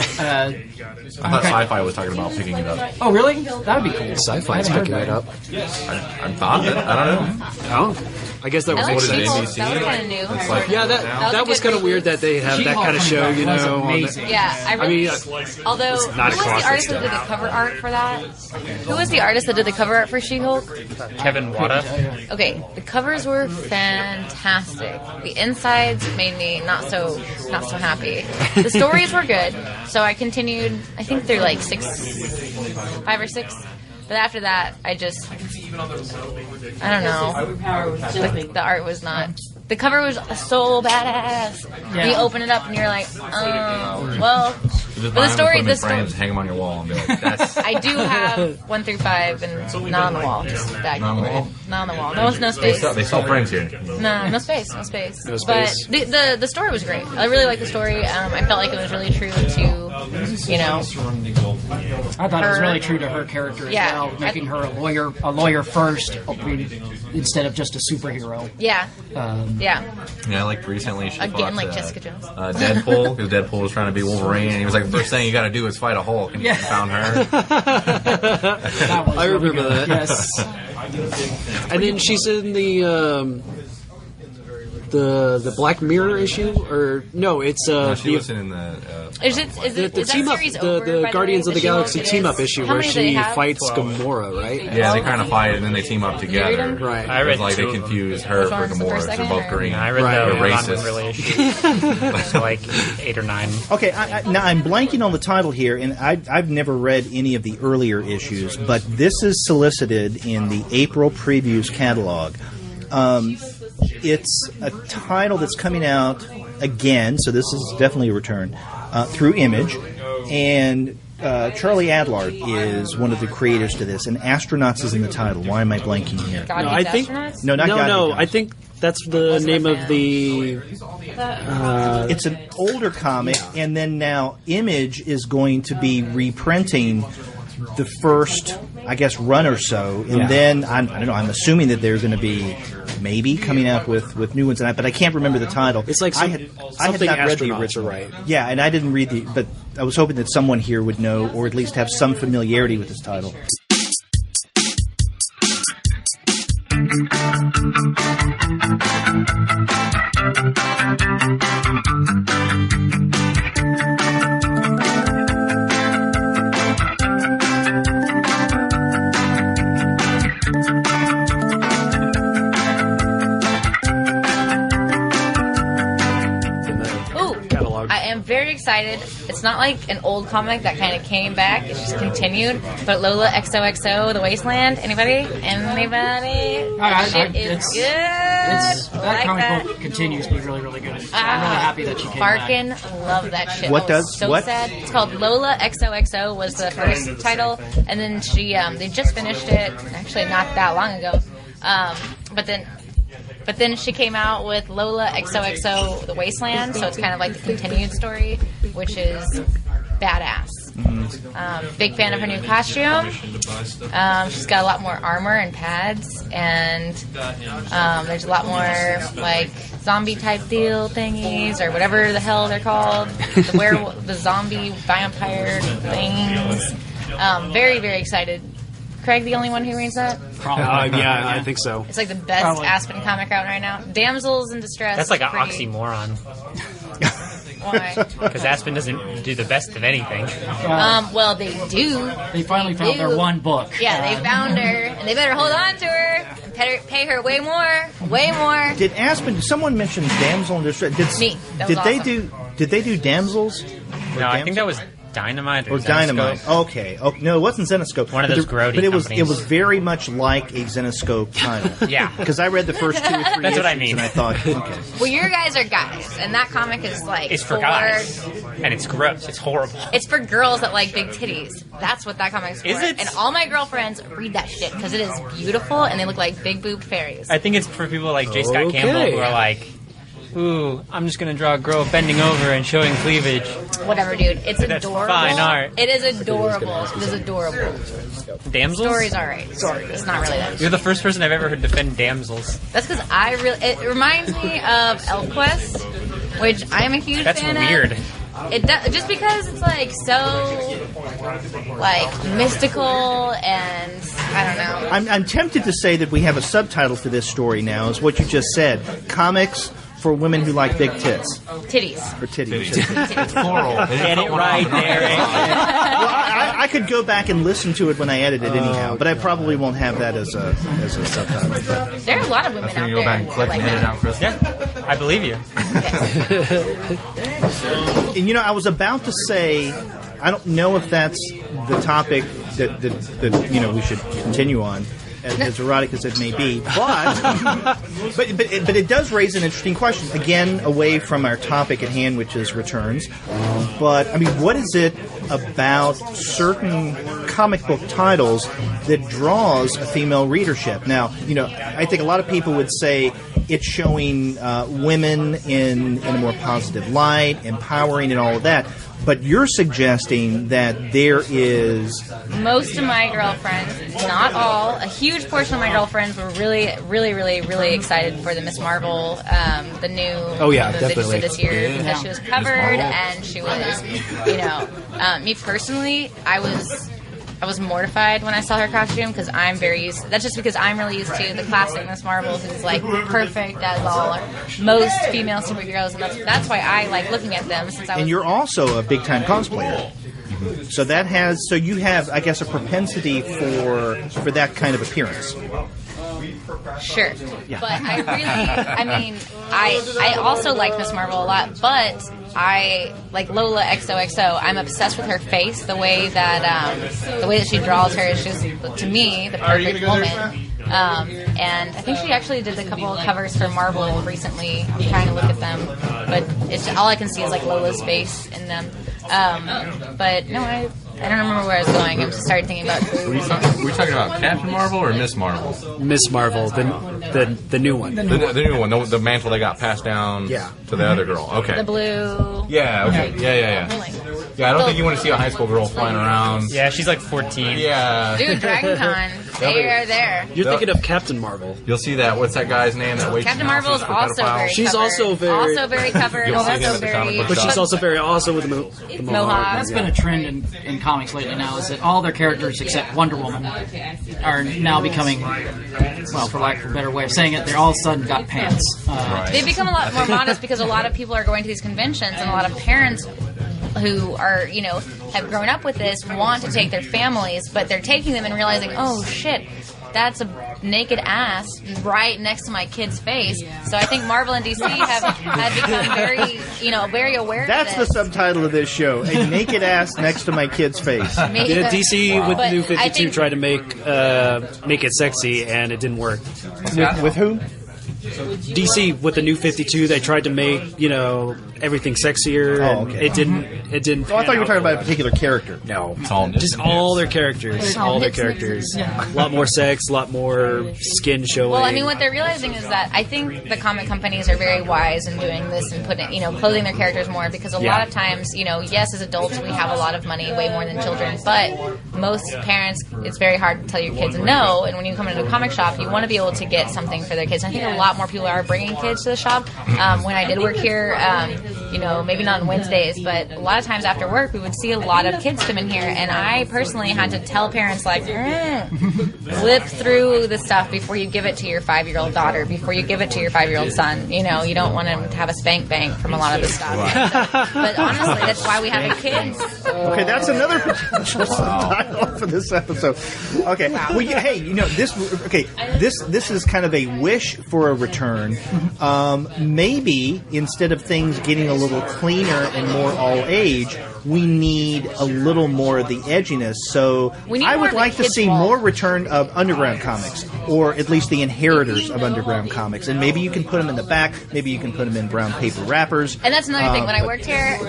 I thought Sci-Fi was talking about picking it up. Oh, really? That would be cool. Sci-Fi's picking it up. I thought that. I don't know. Oh, I guess that was I like what is it, She-Hulk. ABC? That was kind of new. It's like, Yeah, was that a was good kind of reboot. weird that they have that kind of show, was on the- amazing. Yeah, I mean, although, not who was the across artist the that did the cover art for that? Who was the artist that did the cover art for She-Hulk? Kevin Wada. Okay, the covers were fantastic. The insides made me not so happy. The stories were good, so I continued. I think they're like 5 or 6. But after that, I don't know. The art was not. The cover was so badass. Yeah. You open it up and you're like, oh, well. Just But the story, frames, hang them on your wall and be like, that's... I do have 1 through 5 and not on the wall. Just back. Not on the wall? Not on the wall. No space. They sell frames here. No space. No space. But the story was great. I really liked the story. I felt like it was really true to, I thought it was really true to her character as well, making her a lawyer first, instead of just a superhero. Yeah. Yeah. Yeah, like recently she Again, fought, like Jessica Jones. Deadpool, because Deadpool was trying to be Wolverine, and he was like, the first thing you got to do is fight a Hulk, and he found her. That was I really remember good. that. Yes. And then she's in the the Black Mirror issue, or no? It's No, she wasn't in the. Is the that team up, series over, by the Guardians way? of the Galaxy team up issue How where many do they she have? fights Gamora, right? Yeah, they kind of fight and then they team up together. Right. I read It's like they two of them. confuse her Which for one's the Gamora. first, They're second, both or- green. I read Right. the They're Ron racist. Winley issue. So like 8 or 9. Okay, now I'm blanking on the title here, and I've never read any of the earlier issues, but this is solicited in the April previews catalog. It's a title that's coming out again, so this is definitely a return, through Image, and Charlie Adlard is one of the creators to this, and Astronauts is in the title. Why am I blanking here? God No, Hates I think- Astronauts? No, not God No, Hates I think that's the name of the. It's an older comic, and then now Image is going to be reprinting the first, I guess, run or so, and Yeah. then I don't know. I'm assuming that they're going to be maybe coming out with new ones, but I can't remember the title. It's like I had something not read the astronauts original. are right. Yeah, and I didn't read but I was hoping that someone here would know, or at least have some familiarity with this title. Ooh, Catalog. I am very excited. It's not like an old comic that kind of came back. It's just continued. But Lola XOXO, The Wasteland. Anybody? That shit is good. That Like comic that. book continues to be really, really good. I'm really happy that she came back. Barkin, love that shit. What I was does- so what? sad. It's called Lola XOXO was the first title, and then they just finished it actually not that long ago. But then she came out with Lola XOXO The Wasteland, so it's kind of like the continued story, which is badass. Big fan of her new costume. She's got a lot more armor and pads, and there's a lot more like zombie type deal thingies or whatever the hell they're called. The zombie vampire things. Very, very excited. Craig, the only one who reads that? Yeah, I think so. It's like the best Probably. Aspen comic out right now. Damsels in Distress. That's like is an pretty- oxymoron. Why? Because Aspen doesn't do the best of anything. Well, they do. They finally They found do. their one book. Yeah, they found her, and they better hold on to her and pay her way more. Did Aspen? Someone mentioned Damsel in Distress. Me. That Did was they awesome. do? Did they do Damsels? No, I think that was Dynamite Or Dynamite. Zenescope. Okay. Oh, no, it wasn't Zenescope. One of those grody But it was companies. very much like a Zenescope title. Yeah. Because I read the first 2 or 3 That's issues, what I mean. and I thought, okay. Well, your guys are guys, and that comic is like It's for guys. And it's gross. It's horrible. It's for girls that like big titties. That's what that comic's for. Is it? And all my girlfriends read that shit because it is beautiful and they look like big boobed fairies. I think it's for people like J. Scott Okay. Campbell who are like, ooh, I'm just going to draw a girl bending over and showing cleavage. Whatever, dude. It's That's adorable. fine art. It is adorable. It is adorable. Damsels? Story's alright. It's not really that. You're the first person I've ever heard defend damsels. That's because it reminds me of ElfQuest, which I'm a huge That's fan weird. of. It does, just because it's like so like mystical and I don't know. I'm tempted to say that we have a subtitle for this story now, is what you just said. Comics for women who like big tits. Titties. Or titties. Plural. Get it right, Derek. Well, I could go back and listen to it when I edit it anyhow, but I probably won't have that as a subtitle. But There are a lot of women Can out you go back and there click like and edit that. out, Chris? Yeah, I believe you. and I was about to say, I don't know if that's the topic that we should continue on, as erotic as it may be, but it does raise an interesting question. Again, away from our topic at hand, which is returns. But I mean, what is it about certain comic book titles that draws a female readership? Now, I think a lot of people would say it's showing women in a more positive light, empowering, and all of that. But you're suggesting that there is... Most of my girlfriends, not all, a huge portion of my girlfriends were really, really, really, really excited for the Miss Marvel, the new that they just did this year, because she was covered and she was, me personally, I was I was mortified when I saw her costume because I'm very used. That's just because I'm really used to the classic Miss Marvel, who's like perfect as all most female superheroes, and that's why I like looking at them. Since I was, And you're also a big time cosplayer. So you have, I guess, a propensity for that kind of appearance. Sure. Yeah. But I also like Miss Marvel a lot, but I like Lola XOXO. I'm obsessed with her face. The way that she draws her is just, to me, the perfect woman. And I think she actually did a couple of covers for Marvel recently. I'm trying to look at them, but all I can see is like Lola's face in them. But no, I don't remember where I was going. I just started thinking about Were we talking about Captain Marvel or Miss Marvel? Miss Marvel, the new one. The new one, the mantle that got passed down to the other girl. Okay. the blue. Yeah, okay. Yeah. Yeah, I don't think you want to see a high school girl flying around. Yeah, she's like 14. Yeah. Dude, Dragon Con. They are there. You're thinking of Captain Marvel. You'll see that. What's that guy's name? That Captain Marvel is also very She's covered. also very covered. You'll see him Also at the comic very. book But shop. she's also very awesome with the mohawk. That's been a trend in comics lately now, is that all their characters except Wonder Woman are now becoming, well, for lack of a better way of saying it, they're all of a sudden got pants. They've become a lot more modest because a lot of people are going to these conventions, and a lot of parents who are, have grown up with this want to take their families, but they're taking them and realizing, oh shit, that's a naked ass right next to my kid's face. So I think Marvel and DC have become very, very aware That's of the this. subtitle of this show: a naked ass next to my kid's face. Yeah, DC with the But New I 52 think- tried to make it sexy, and it didn't work. With who? DC with the New 52, they tried to make everything sexier. Oh, And okay. it didn't. Oh, I thought you were talking about a particular character. No, It's all just all their characters. All their It's- characters. A lot more sex, a lot more skin showing. Well, I mean, what they're realizing is that I think the comic companies are very wise in doing this and putting, clothing their characters more, because a lot of times, yes, as adults we have a lot of money, way more than children, but most parents, it's very hard to tell your kids no, and when you come into a comic shop, you want to be able to get something for their kids. I think a lot more people are bringing kids to the shop. When I did work here, maybe not on Wednesdays, but a lot of times after work, we would see a lot of kids come in here, and I personally had to tell parents, like, flip through the stuff before you give it to your 5-year-old daughter, before you give it to your 5-year-old son. You don't want them to have a spank bank from a lot of the stuff. But honestly, that's why we have the kids. Okay, that's another potential subtitle for this episode. Okay, well, hey, this. Okay, this is kind of a wish for a return. Maybe instead of things getting a little cleaner and more all age, we need a little more of the edginess. So We need I more would of the like to kids' see wall. more return of underground comics, or at least the inheritors of underground comics. And maybe you can put them in the back. Maybe you can put them in brown paper wrappers. And that's another thing. When I worked here,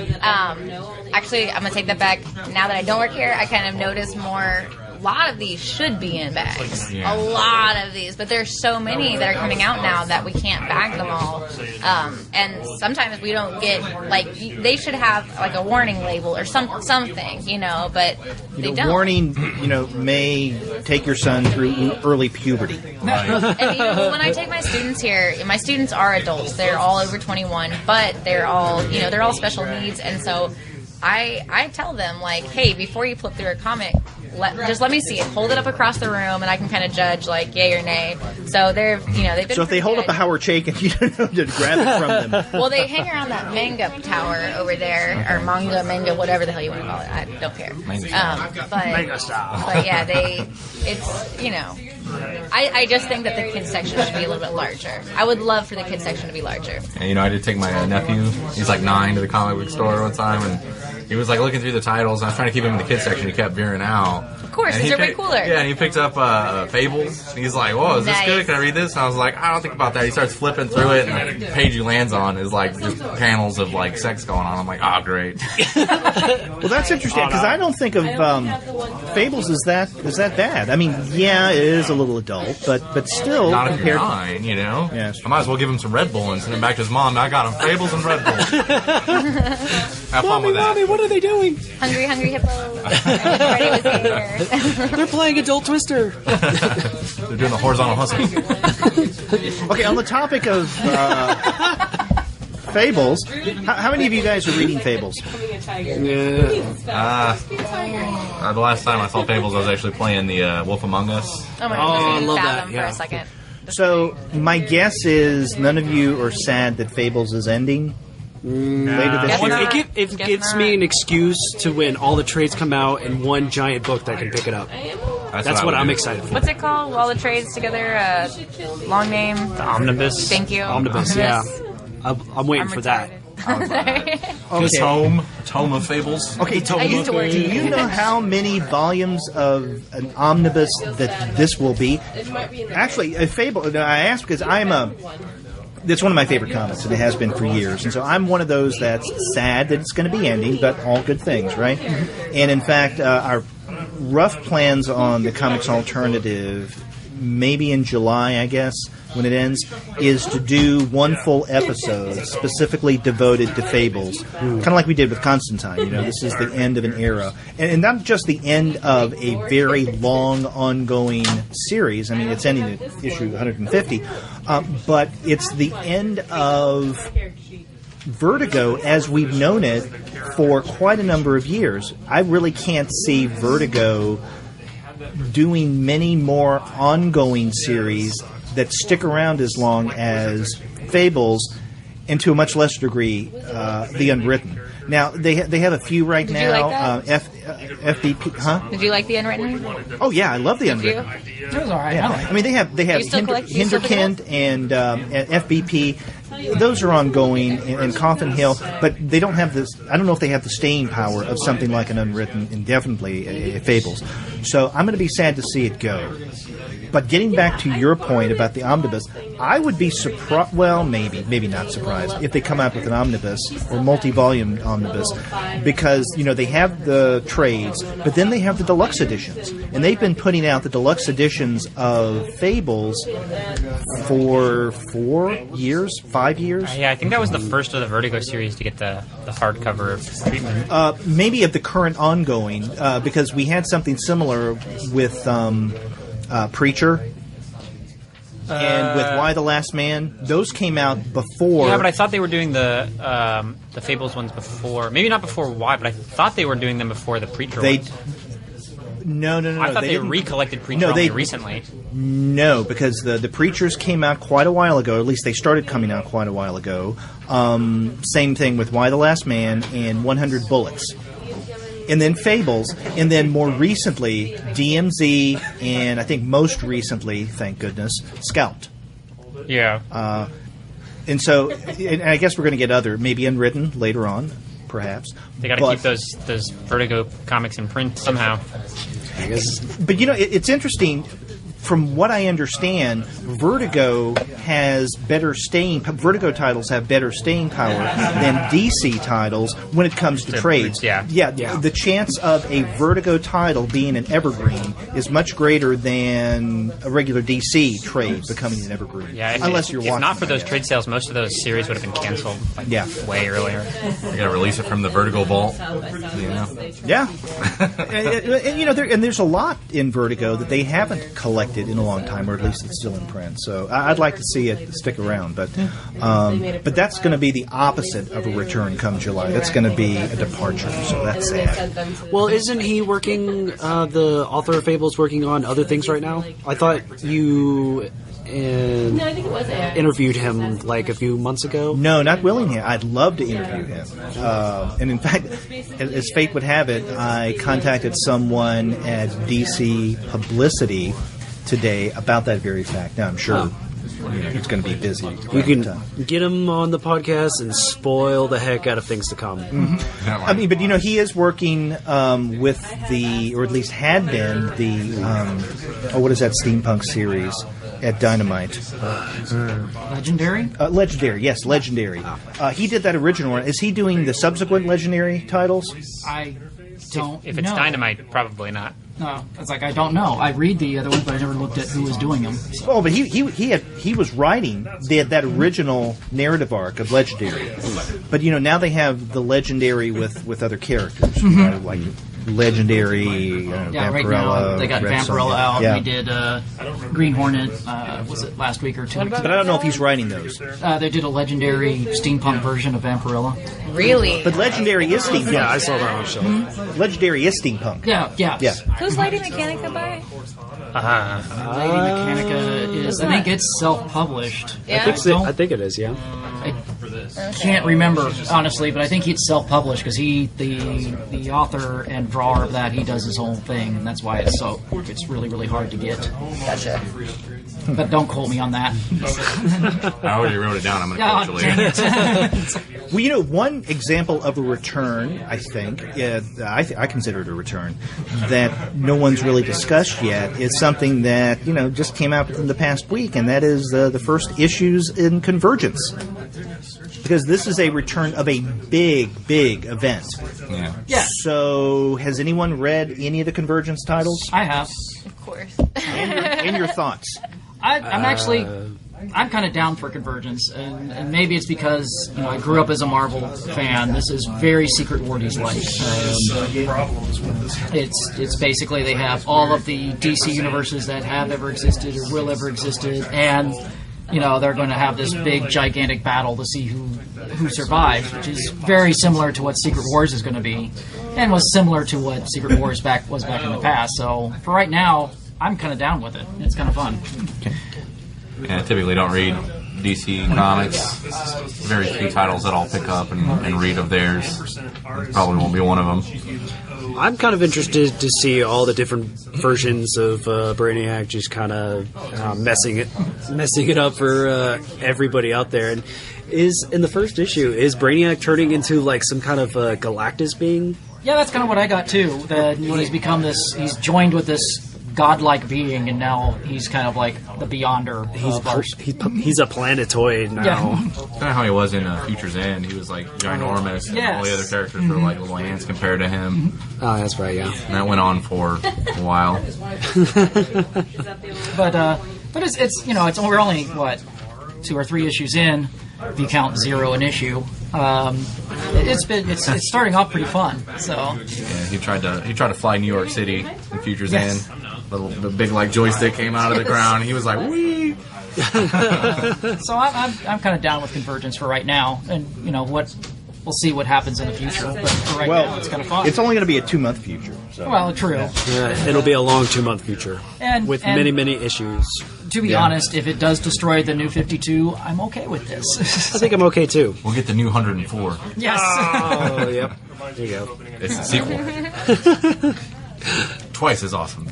actually, I'm going to take that back. Now that I don't work here, I kind of notice more. A lot of these should be in bags. Yeah. A lot of these. But there's so many that are coming out now that we can't bag them all. And sometimes we don't get, they should have, a warning label or something, but they don't. Warning, may take your son through early puberty. And when I take my students here, my students are adults. They're all over 21, but they're all, they're all special needs. And so I tell them, hey, before you flip through a comic, just let me see it. Hold it up across the room, and I can kind of judge, yay or nay. So they've been. So if they hold up a Howard Chaykin, you don't know to grab it from them. Well, they hang around that manga tower over there, or manga, whatever the hell you want to call it. I don't care. But yeah, I just think that the kids section should be a little bit larger. I would love for the kids section to be larger. And, I did take my nephew, he's 9, to the comic book store one time, and he was looking through the titles, and I was trying to keep him in the kids section. He kept veering out. Of course, And because he they're way picked- cooler. Yeah, and he picked up Fables. And he's like, "Whoa, is this Nice. good? Can I read this?" And I was like, "I don't think about that." He starts flipping through it, and the page he lands on is just panels of sex going on. I'm like, "Oh, great." Well, that's interesting because I don't think of Fables as that bad. I mean, yeah, it is a little adult, but still Not if you're compared. 9, Yes. I might as well give him some Red Bull and send him back to his mom. I got him Fables and Red Bull. Have fun with that. what are they doing? Hungry hippo. Everybody was here. They're playing Adult Twister. They're doing the horizontal hustle. Okay, on the topic of Fables. How many of you guys are reading Fables? The last time I saw Fables, I was actually playing the Wolf Among Us. Oh my Oh, I goodness, love that, Fathom yeah. for a second. So my guess is none of you are sad that Fables is ending later this Guess year. not. It Guess gives not. me an excuse to when all the trades come out in one giant book that I can pick it up. That's what I'm excited for. What's it called? All the trades together? Long name? The Omnibus. Thank you. Omnibus, yeah. I'm waiting for that. This tome of Fables. Okay, I used to work. do you know how many volumes of an omnibus that this will be? Actually, a Fable. I asked because it's one of my favorite comics, and it has been for years. And so I'm one of those that's sad that it's going to be ending, but all good things, right? And in fact, our rough plans on the Comics Alternative, maybe in July, I guess, when it ends, is to do one full episode specifically devoted to Fables, kind of like we did with Constantine. This is the end of an era, and not just the end of a very long, ongoing series. I mean, it's ending at issue 150, but it's the end of Vertigo as we've known it for quite a number of years. I really can't see Vertigo doing many more ongoing series that stick around as long as Fables, and to a much lesser degree, The Unwritten. Now, they have a few right Did now. you like that? FBP, huh? Did you like The Unwritten? Oh, yeah, I love The Did Unwritten. you? It was all right. I like I mean, they have You still collect- you still pick it Hinderkind and FBP. Those are ongoing, and Coffin Hill, but they don't have this. I don't know if they have the staying power of something like an Unwritten, and definitely Fables. So I'm going to be sad to see it go. But getting back to your point about the omnibus, I would be surprised. Well, maybe not surprised if they come out with an omnibus or multi-volume omnibus, because they have the trades, but then they have the deluxe editions, and they've been putting out the deluxe editions of Fables for 5 years. Yeah, I think that was the first of the Vertigo series to get the hardcover treatment. Maybe of the current ongoing, because we had something similar with Preacher and with Why the Last Man. Those came out before. Yeah, but I thought they were doing the Fables ones before. Maybe not before Why, but I thought they were doing them before the Preacher ones. No. I thought they didn't. recollected Preacher No, only recently. No, because the Preachers came out quite a while ago. Or at least they started coming out quite a while ago. Same thing with Why the Last Man and 100 Bullets. And then Fables, and then more recently, DMZ, and I think most recently, thank goodness, Scout. Yeah. And so, and I guess we're going to get maybe Unwritten later on, perhaps. They got to keep those Vertigo comics in print somehow. But it's interesting. From what I understand, Vertigo titles have better staying power than DC titles when it comes to trades. Yeah. The chance of a Vertigo title being an evergreen is much greater than a regular DC trade becoming an evergreen. Yeah, unless you're watching. If not for those trade sales, most of those series would have been canceled way earlier. You got to release it from the Vertigo vault. Yeah. and there's a lot in Vertigo that they haven't collected in a long time, or at least it's still in print. So I'd like to see it stick around, but that's going to be the opposite of a return come July. That's going to be a departure. So that's sad. Well, isn't he working? The author of Fables working on other things right now? I thought you interviewed him like a few months ago. No, not Willingham. I'd love to interview him. And in fact, as fate would have it, I contacted someone at DC Publicity today about that very fact. Now, I'm sure it's going to be busy. We can get him on the podcast and spoil the heck out of things to come. Mm-hmm. I mean, but he is working with or at least had been what is that steampunk series at Dynamite? Legendary? Legendary, yes, Legendary. He did that original one. Is he doing the subsequent Legendary titles? I don't If it's know. Dynamite, probably not. No, it's like I don't know. I read the other ones, but I never looked at who was doing them. So. Oh, but he was writing that original narrative arc of Legendary. But now they have the Legendary with other characters, like Legendary, Yeah, Vampirella. right now they got Red Vampirella Sonja. out. Yeah. We did Green Hornet. Was it last week or 2 weeks? But I don't know if he's writing those. They did a legendary steampunk version of Vampirella. Really? But Legendary is steampunk. Yeah, I saw that on the shelf. Legendary is steampunk. Yeah. Yeah. Who's Lady Mechanica by? Lady Mechanica is. I think it's self-published. Yeah. I think it is, yeah. I can't remember honestly, but I think it's self-published because the author and drawer of that, he does his own thing, and that's why it's really hard to get. Gotcha. But don't quote me on that. I already wrote it down. I'm going to Oh, quote dang you it. later. Well, one example of a return, I think, I consider it a return, that no one's really discussed yet is something that, just came out in the past week, and that is the first issues in Convergence. Because this is a return of a big event. Yeah. Yeah, So, has anyone read any of the Convergence titles? I have. Of course. And your thoughts? I'm kind of down for Convergence, and maybe it's because I grew up as a Marvel fan. This is very Secret Wardies like. It's basically they have all of the DC universes that have ever existed or will ever existed, and they're going to have this big gigantic battle to see who survives, which is very similar to what Secret Wars is going to be, and was similar to what Secret Wars was back in the past. So for right now, I'm kind of down with it. It's kind of fun. Yeah, I typically don't read DC comics. Very few titles that I'll pick up and read of theirs. Probably won't be one of them. I'm kind of interested to see all the different versions of Brainiac just kind of messing it up for everybody out there. And in the first issue, is Brainiac turning into like some kind of Galactus being? Yeah, that's kind of what I got too. That he's become this. He's joined with this godlike being, and now he's kind of like the Beyonder. He's a planetoid now. Yeah. Kind of how he was in Future's End. He was like ginormous, and all the other characters were like little ants compared to him. Oh, that's right. Yeah. And that went on for a while. But it's we're only what 2 or 3 issues in, if you count 0 an issue. It's starting off pretty fun. So Yeah, he tried to fly New York City in Future's Yes. End. The big like joystick came out of the ground. He was like, "Wee!" so I'm kind of down with Convergence for right now, and what we'll see what happens in the future. But for right now, it's kind of fun. It's only going to be a 2-month future. So. Well, true. It'll be a long 2-month future with many issues. To be honest, if it does destroy the New 52, I'm okay with this. I think I'm okay too. We'll get the new 104. Yes. Oh, yep. There you go. It's a sequel. Twice as awesome.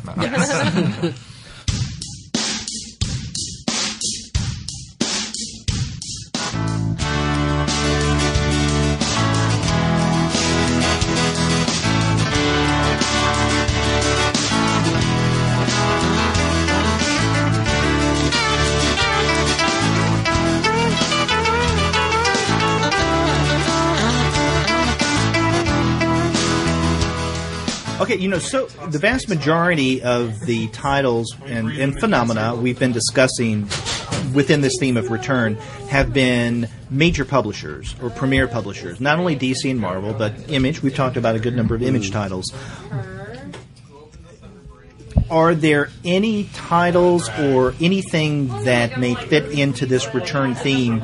Okay, so the vast majority of the titles and phenomena we've been discussing within this theme of return have been major publishers or premier publishers. Not only DC and Marvel, but Image. We've talked about a good number of Image titles. Are there any titles or anything that may fit into this return theme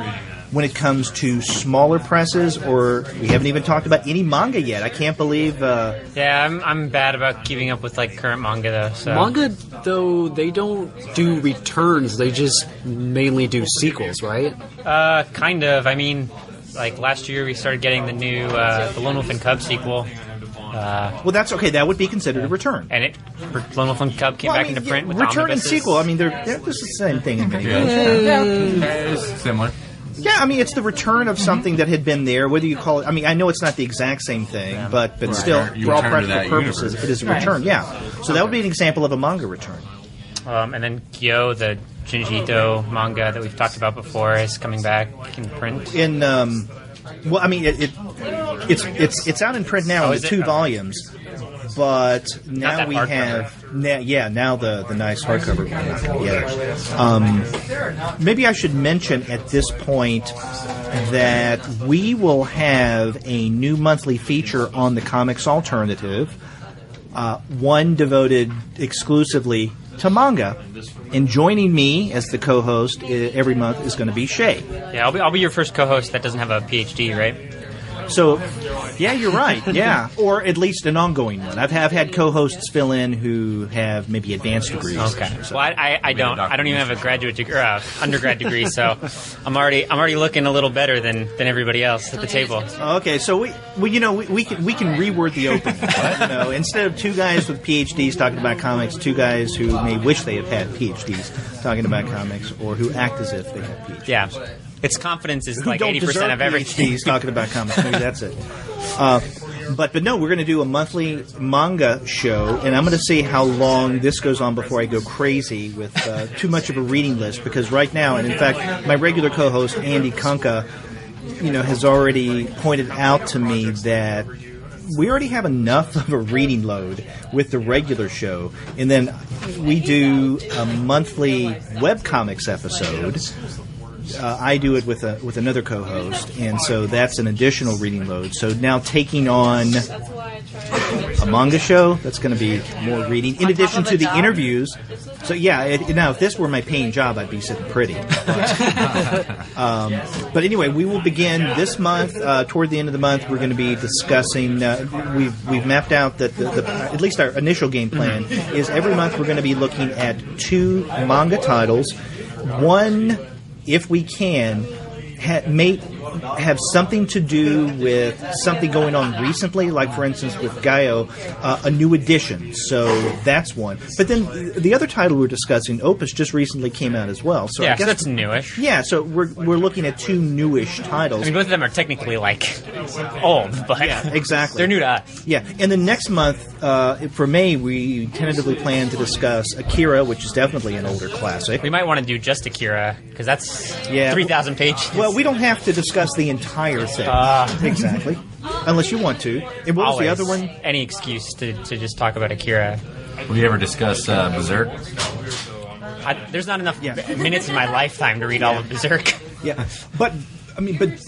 when it comes to smaller presses, or we haven't even talked about any manga yet? I can't believe... Yeah, I'm bad about keeping up with like current manga though. So. Manga though, they don't do returns. They just mainly do sequels, right? Kind of. I mean, like last year we started getting the new the Lone Wolf and Cub sequel. Well, that's okay. That would be considered a return. And Lone Wolf and Cub came back into print with return and omnibuses. sequel. I mean, they're just the same thing in many ways. It's similar. Yeah, I mean, it's the return of something that had been there. Whether you call it, I mean, I know it's not the exact same thing, but still, You for all return to practical that purposes, universe. it is a return. Yeah, so that would be an example of a manga return. And then Kyo, the Junji Ito manga that we've talked about before, is coming back in print. In well, I mean, it's out in print now in the is it? 2 volumes. But now that we hardcover. have, now the nice hardcover. Yeah. Maybe I should mention at this point that we will have a new monthly feature on the Comics Alternative one devoted exclusively to manga. And joining me as the co-host every month is going to be Shay. Yeah, I'll be your first co-host that doesn't have a PhD, right? So, yeah, you're right. Yeah, or at least an ongoing one. I've had co-hosts fill in who have maybe advanced degrees. Okay. So. Well, I don't even have a graduate degree or undergrad degrey, so I'm already looking a little better than everybody else at the table. Okay, so we can reword the opening. Instead of two guys with PhDs talking about comics, two guys who may wish they have had PhDs talking about comics, or who act as if they have PhDs. Yeah. Its confidence is like don't 80% of everything. PhDs talking about comics. Maybe that's it. But no, we're going to do a monthly manga show, and I'm going to see how long this goes on before I go crazy with too much of a reading list. Because right now, and in fact, my regular co-host Andy Kunka, has already pointed out to me that we already have enough of a reading load with the regular show, and then we do a monthly webcomics episode. I do it with another co-host, and so that's an additional reading load. So now taking on a manga show, that's going to be more reading, in addition to the interviews. So yeah, now if this were my paying job, I'd be sitting pretty. But anyway, we will begin this month. Toward the end of the month, we're going to be discussing. We've mapped out that at least our initial game plan is every month we're going to be looking at 2 manga titles. One, if we can, have something to do with something going on recently, like, for instance, with Gaio, a new edition. So that's one. But then the other title we're discussing, Opus, just recently came out as well. So yeah, I guess so that's newish. Yeah, so we're looking at 2 newish titles. I mean, both of them are technically, old, but yeah, exactly. They're new to us. Yeah, and then next month, for May, we tentatively plan to discuss Akira, which is definitely an older classic. We might want to do just Akira, because that's 3,000 pages. Well, we don't have to discuss the entire thing. Exactly. Unless you want to. And what was the other one? Any excuse to just talk about Akira. Will you ever discuss Berserk? There's not enough minutes in my lifetime to read all of Berserk. Yeah, but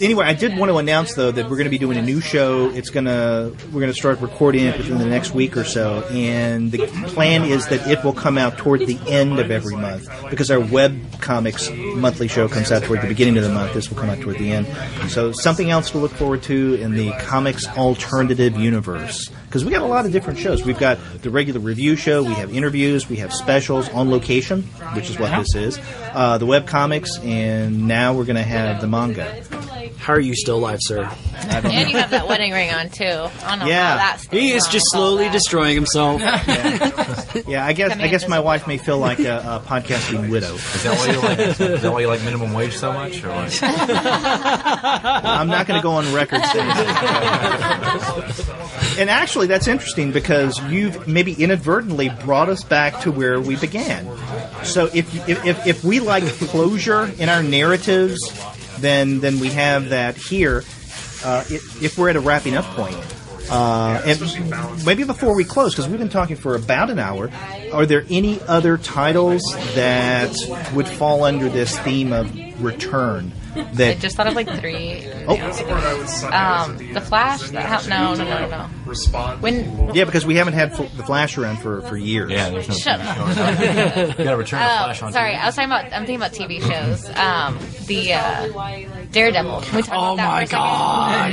anyway, I did want to announce though that we're going to be doing a new show. We're going to start recording it within the next week or so, and the plan is that it will come out toward the end of every month, because our web comics monthly show comes out toward the beginning of the month. This will come out toward the end. So something else to look forward to in the comics alternative universe. Because we got a lot of different shows. We've got the regular review show, we have interviews, we have specials on location, which is what this is, the web comics, and now we're going to have the manga. How are you still alive, sir? And you have that wedding ring on too. I don't know how that's he is just slowly destroying himself. Yeah, I guess my wife may feel like a podcasting widow. Is that why you like minimum wage so much? Or what? I'm not going to go on record saying that. And actually, that's interesting, because you've maybe inadvertently brought us back to where we began. So if we like closure in our narratives, then we have that here. If we're at a wrapping up point, and maybe before we close, because we've been talking for about an hour, are there any other titles that would fall under this theme of return? I just thought of 3. The Flash. No. When? Because we haven't had the Flash around for years. Yeah, there's no. Shut up. You gotta return the Flash on. Sorry, I'm thinking about TV shows. The Daredevil. Can we talk about that? Oh my god!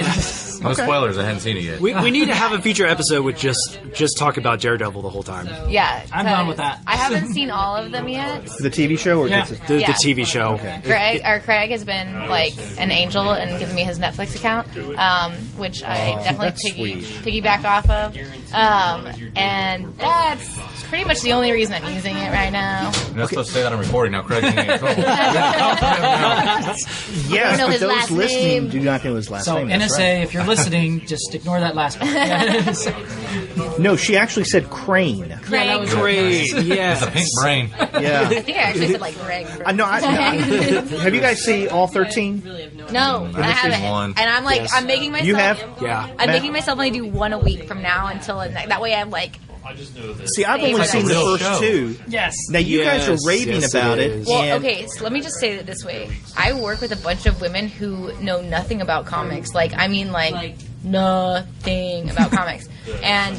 No spoilers. I hadn't seen it yet. We need to have a feature episode with just talk about Daredevil the whole time. Yeah, I'm done with that. I haven't seen all of them yet. The TV show, or Yeah. just The TV show. Okay. Craig has been an angel and given me his Netflix account, which I definitely piggyback off of, and that's pretty much the only reason I'm using it right now. You're not supposed to say that on recording. Now Craig's going to get in trouble. Yes, know but his those last listening name. do not know his last So name. That's NSA, right. if you're listening, just ignore that last part. No, she actually said Crane. Craig. Great. It's a pink brain. Yeah. I think I actually said Greg. Have you guys seen all 13? No, I haven't. one. And I'm Yes. I'm making myself. You have? Yeah. I'm Matt? making myself only do one a week from now until that way. I'm See, I've only Favorite seen the episode. first 2. Yes. Now, you guys are raving yes, about it it. is. well. and Okay, so let me just say it this way: I work with a bunch of women who know nothing about comics. nothing about comics, and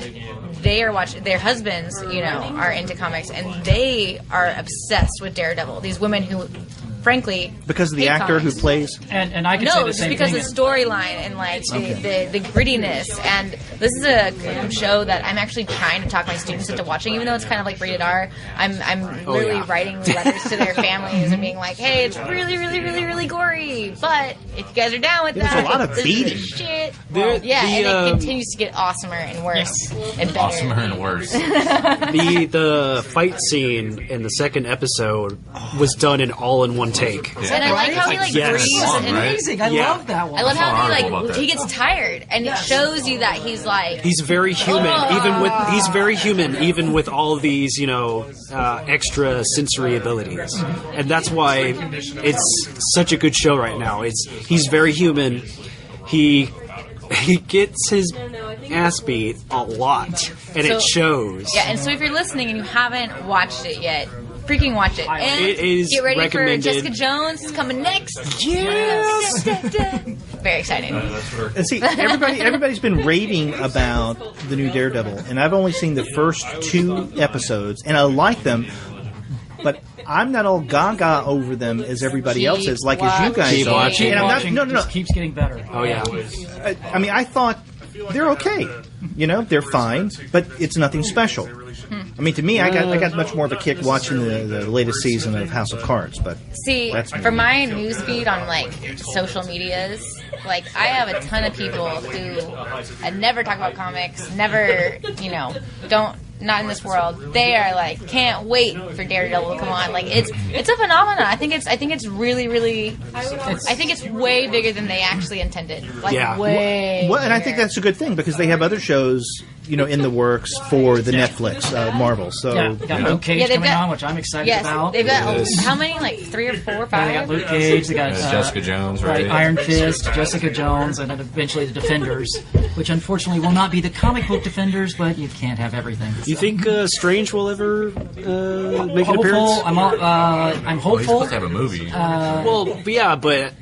they are watching. Their husbands, are into comics, and they are obsessed with Daredevil. These women who, frankly, because of the hate actor comics. who plays. And I can say the just same because thing. of the storyline and the grittiness. And this is a show that I'm actually trying to talk my students into watching, even though it's kind of like rated R. I'm literally writing letters to their families and being like, "Hey, it's really, really, really, really gory, but if you guys are down with There's that, a lot of this is beating. the shit." There- and it the, continues to get awesomer and worse and better. Awesomer and worse. the fight scene in the second episode was done all in one take. And I like how he Yes. breathes. Long, And right? Amazing. I Yeah. love that one. I love how I saw an article about he that. gets tired, and it shows you that he's like He's very human, he's very human, even with all of these, extra sensory abilities, and that's why it's such a good show right now. He's very human. He gets his ass beat a lot, and it shows. Yeah, and so if you're listening and you haven't watched it yet, freaking watch it. And It is get ready recommended. for Jessica Jones. It's coming next. Yes! Very exciting. And see, everybody's been raving about the new Daredevil, and I've only seen the first 2 episodes, and I like them, but I'm not all gaga over them as everybody else is, like as you guys Keep are. watching. And I'm not, Watching no. just keeps getting better. Oh yeah. I mean, I thought they're okay. They're fine, but it's nothing special. I mean, to me, I got much more of a kick watching the latest season of House of Cards. But See, That's me. for my newsfeed on social medias, I have a ton of people who never talk about comics, never, not in this world. They are can't wait for Daredevil to come on. It's a phenomenon. I think it's really, really. I think it's way bigger than they actually intended. Yeah. Way. well, and I think bigger. that's a good thing because they have other shows, in the works for the Netflix Marvel. So Yeah, they got Luke Cage Yeah, they've coming got- on, which I'm excited Yes, about. they've got how many? 3 or 4 or 5. They got Luke Cage, they got Jessica Jones, right? Iron Fist, Jessica Jones, and then eventually the Defenders, which unfortunately will not be the comic book Defenders, but you can't have everything. You think Strange will ever make an Hopeful, appearance? I'm Well, he's hopeful. supposed to have a movie. Well, yeah, but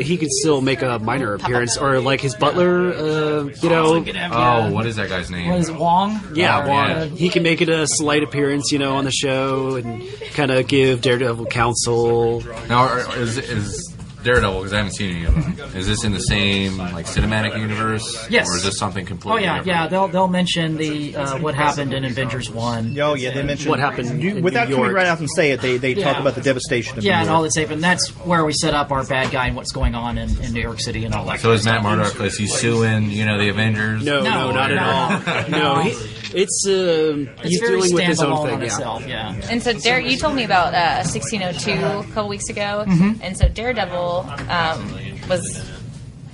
he could still make a minor appearance, or like his butler. What is that guy's name? What is it, Wong? Yeah, Or, Wong. He can make it a slight appearance, on the show and kind of give Daredevil counsel. Now, is Daredevil, because I haven't seen any of them, is this in the same cinematic universe? Yes. Or is this something Oh completely yeah, different? yeah. They'll mention the what happened in Avengers 1. Oh yeah, they mentioned What happened in without New coming York. right out and say it. They talk Yeah. about the devastation of Yeah, New and York. all that's safe, and that's where we set up our bad guy and what's going on in New York City and all that. So is Matt Murdock, is he suing, the Avengers? No, not at all. No, It's he's very dealing with his own standalone thing. on Yeah. itself. Yeah. And so, you told me about 1602 a couple weeks ago, and so Daredevil was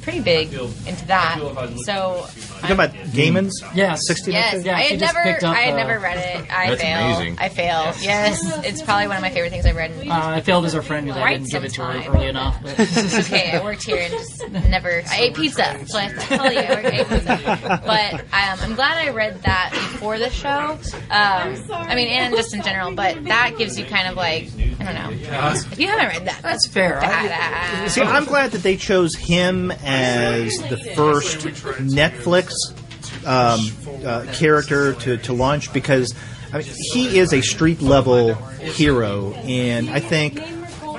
pretty big into that. So, You talking about Gaiman's? Yes. 16? yes, Yeah, I she had just picked up, I had never read it. I That's fail. amazing. I fail. Yes, it's probably one of my favorite things I've read. I failed as our friend because I Right didn't give it to her sometime. early enough. But Okay, I worked here and just never. I ate pizza. So I have to tell you, I ate pizza. But I'm glad I read that before the show. And just in general. But that gives you kind of I don't know. If you haven't read that, that's fair. See, I'm glad that they chose him as the first Netflix character to launch because he is a street level hero, and I think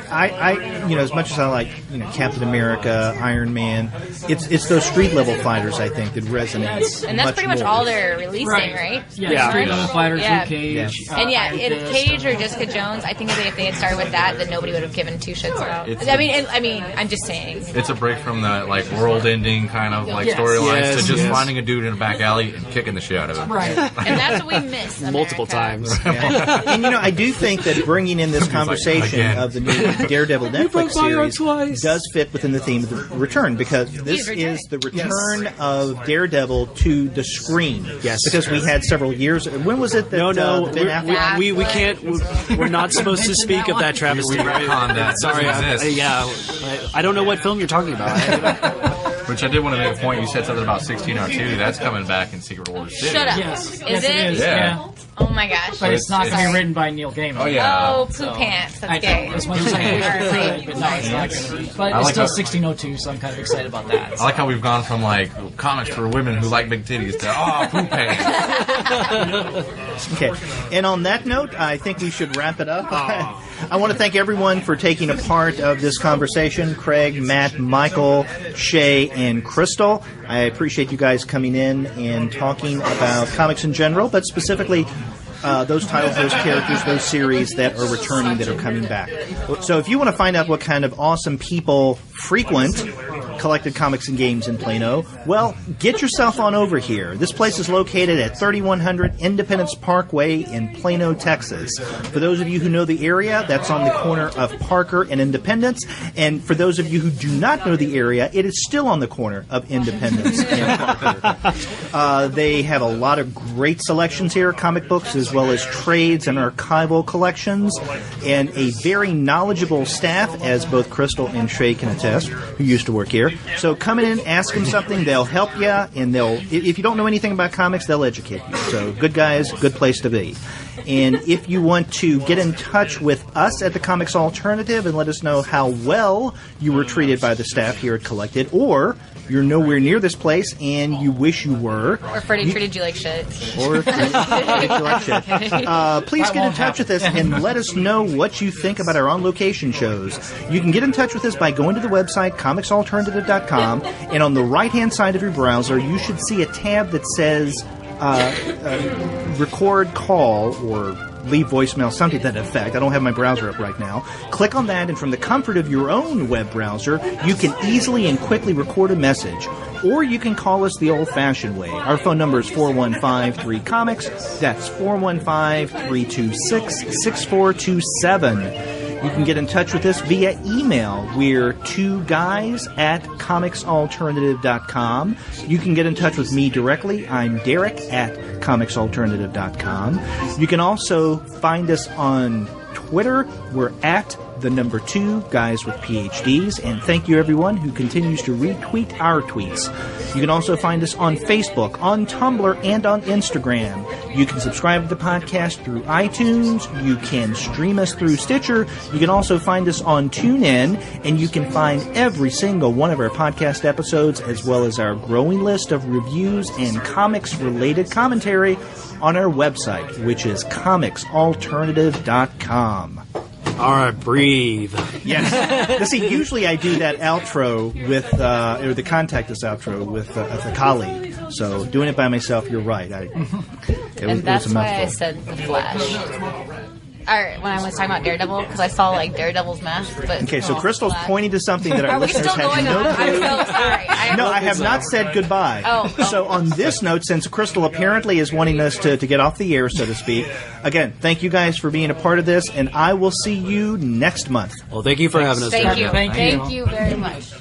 as much as I like Captain America, Iron Man, it's those street level fighters I think that resonate. and that's pretty much more. all they're releasing, right? Yeah, Street Level Fighters, Yeah. Luke Cage. And Iron if Fist, Cage or Jessica Jones, I think if they had started with that, then nobody would have given 2 shits about. It's- I mean, I'm just saying. It's a break from the world-ending kind of Yes. storylines Yes, to just yes. finding a dude in a back alley and kicking the shit out of him. Right. And that's what we miss Multiple America. times. And I do think that bringing in this conversation again. of the new Daredevil Netflix broke my arm series twice. does fit within the theme of the return because this is the return of Daredevil to the screen. Yes. because we had several years. When was it that No, Ben Affleck? we can't. We're not supposed to speak of that travesty. We retconned that. Sorry, Doesn't exist. I don't know what film you're talking about. Which I did want to make a point. You said something about 1602. That's coming back in Secret Wars 2. Shut up. Yes. Is Yes, it? it is. Yeah. Yeah. Oh my gosh. But it's not going to Sorry. be written by Neil Gaiman. Oh, yeah. Oh, poop pants. That's gay. As much as I wish it could, but no, it's not going to be. But it's still 1602, so I'm kind of excited about that. I like how we've gone from like comics for women who like big titties to poop pants. Okay. And on that note, I think we should wrap it up. I want to thank everyone for taking a part of this conversation. Craig, Matt, Michael, Shay, and Crystal. I appreciate you guys coming in and talking about comics in general, but specifically those titles, those characters, those series that are returning, that are coming back. So if you want to find out what kind of awesome people frequent Collected Comics and Games in Plano, well, get yourself on over here. This place is located at 3100 Independence Parkway in Plano, Texas. For those of you who know the area, that's on the corner of Parker and Independence. And for those of you who do not know the area, it is still on the corner of Independence and Parker. They have a lot of great selections here, comic books as well as trades and archival collections, and a very knowledgeable staff, as both Crystal and Shay can attest, who used to work here. So come in, ask them something, they'll help you, and if you don't know anything about comics, they'll educate you. So good guys, good place to be. And if you want to get in touch with us at the Comics Alternative and let us know how well you were treated by the staff here at Collected, or you're nowhere near this place and you wish you were. Or Freddie treated you like shit. Or treated you like shit. Please get in touch with us and let us know what you think about our on-location shows. You can get in touch with us by going to the website, comicsalternative.com, and on the right-hand side of your browser, you should see a tab that says record call or leave voicemail, something to that effect. I don't have my browser up right now. Click on that, and from the comfort of your own web browser, you can easily and quickly record a message. Or you can call us the old-fashioned way. Our phone number is 415-3-COMICS. That's 415-326-6427. You can get in touch with us via email. We're 2guys@comicsalternative.com. You can get in touch with me directly. I'm Derek at comicsalternative.com. You can also find us on Twitter. We're at the number 2 guys with PhDs, and thank you everyone who continues to retweet our tweets. You can also find us on Facebook, on Tumblr, and on Instagram. You can subscribe to the podcast through iTunes. You can stream us through Stitcher. You can also find us on TuneIn, and you can find every single one of our podcast episodes, as well as our growing list of reviews and comics-related commentary on our website, which is comicsalternative.com. All right, breathe. Yes. Now, see, usually I do that outro with, or the contact us outro with a colleague. So doing it by myself, you're right. And that's why I said The Flash. Or when I was talking about Daredevil, because I saw like Daredevil's mask. But okay, so Crystal's pointing to something that our listeners have no clue. I'm so sorry. I have not said goodbye. Oh. So on this note, since Crystal apparently is wanting us to get off the air, so to speak, again, thank you guys for being a part of this, and I will see you next month. Well, thank you for having us. Thank you. Thank you very much.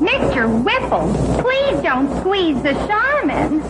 Mr. Whipple, please don't squeeze the Charmin.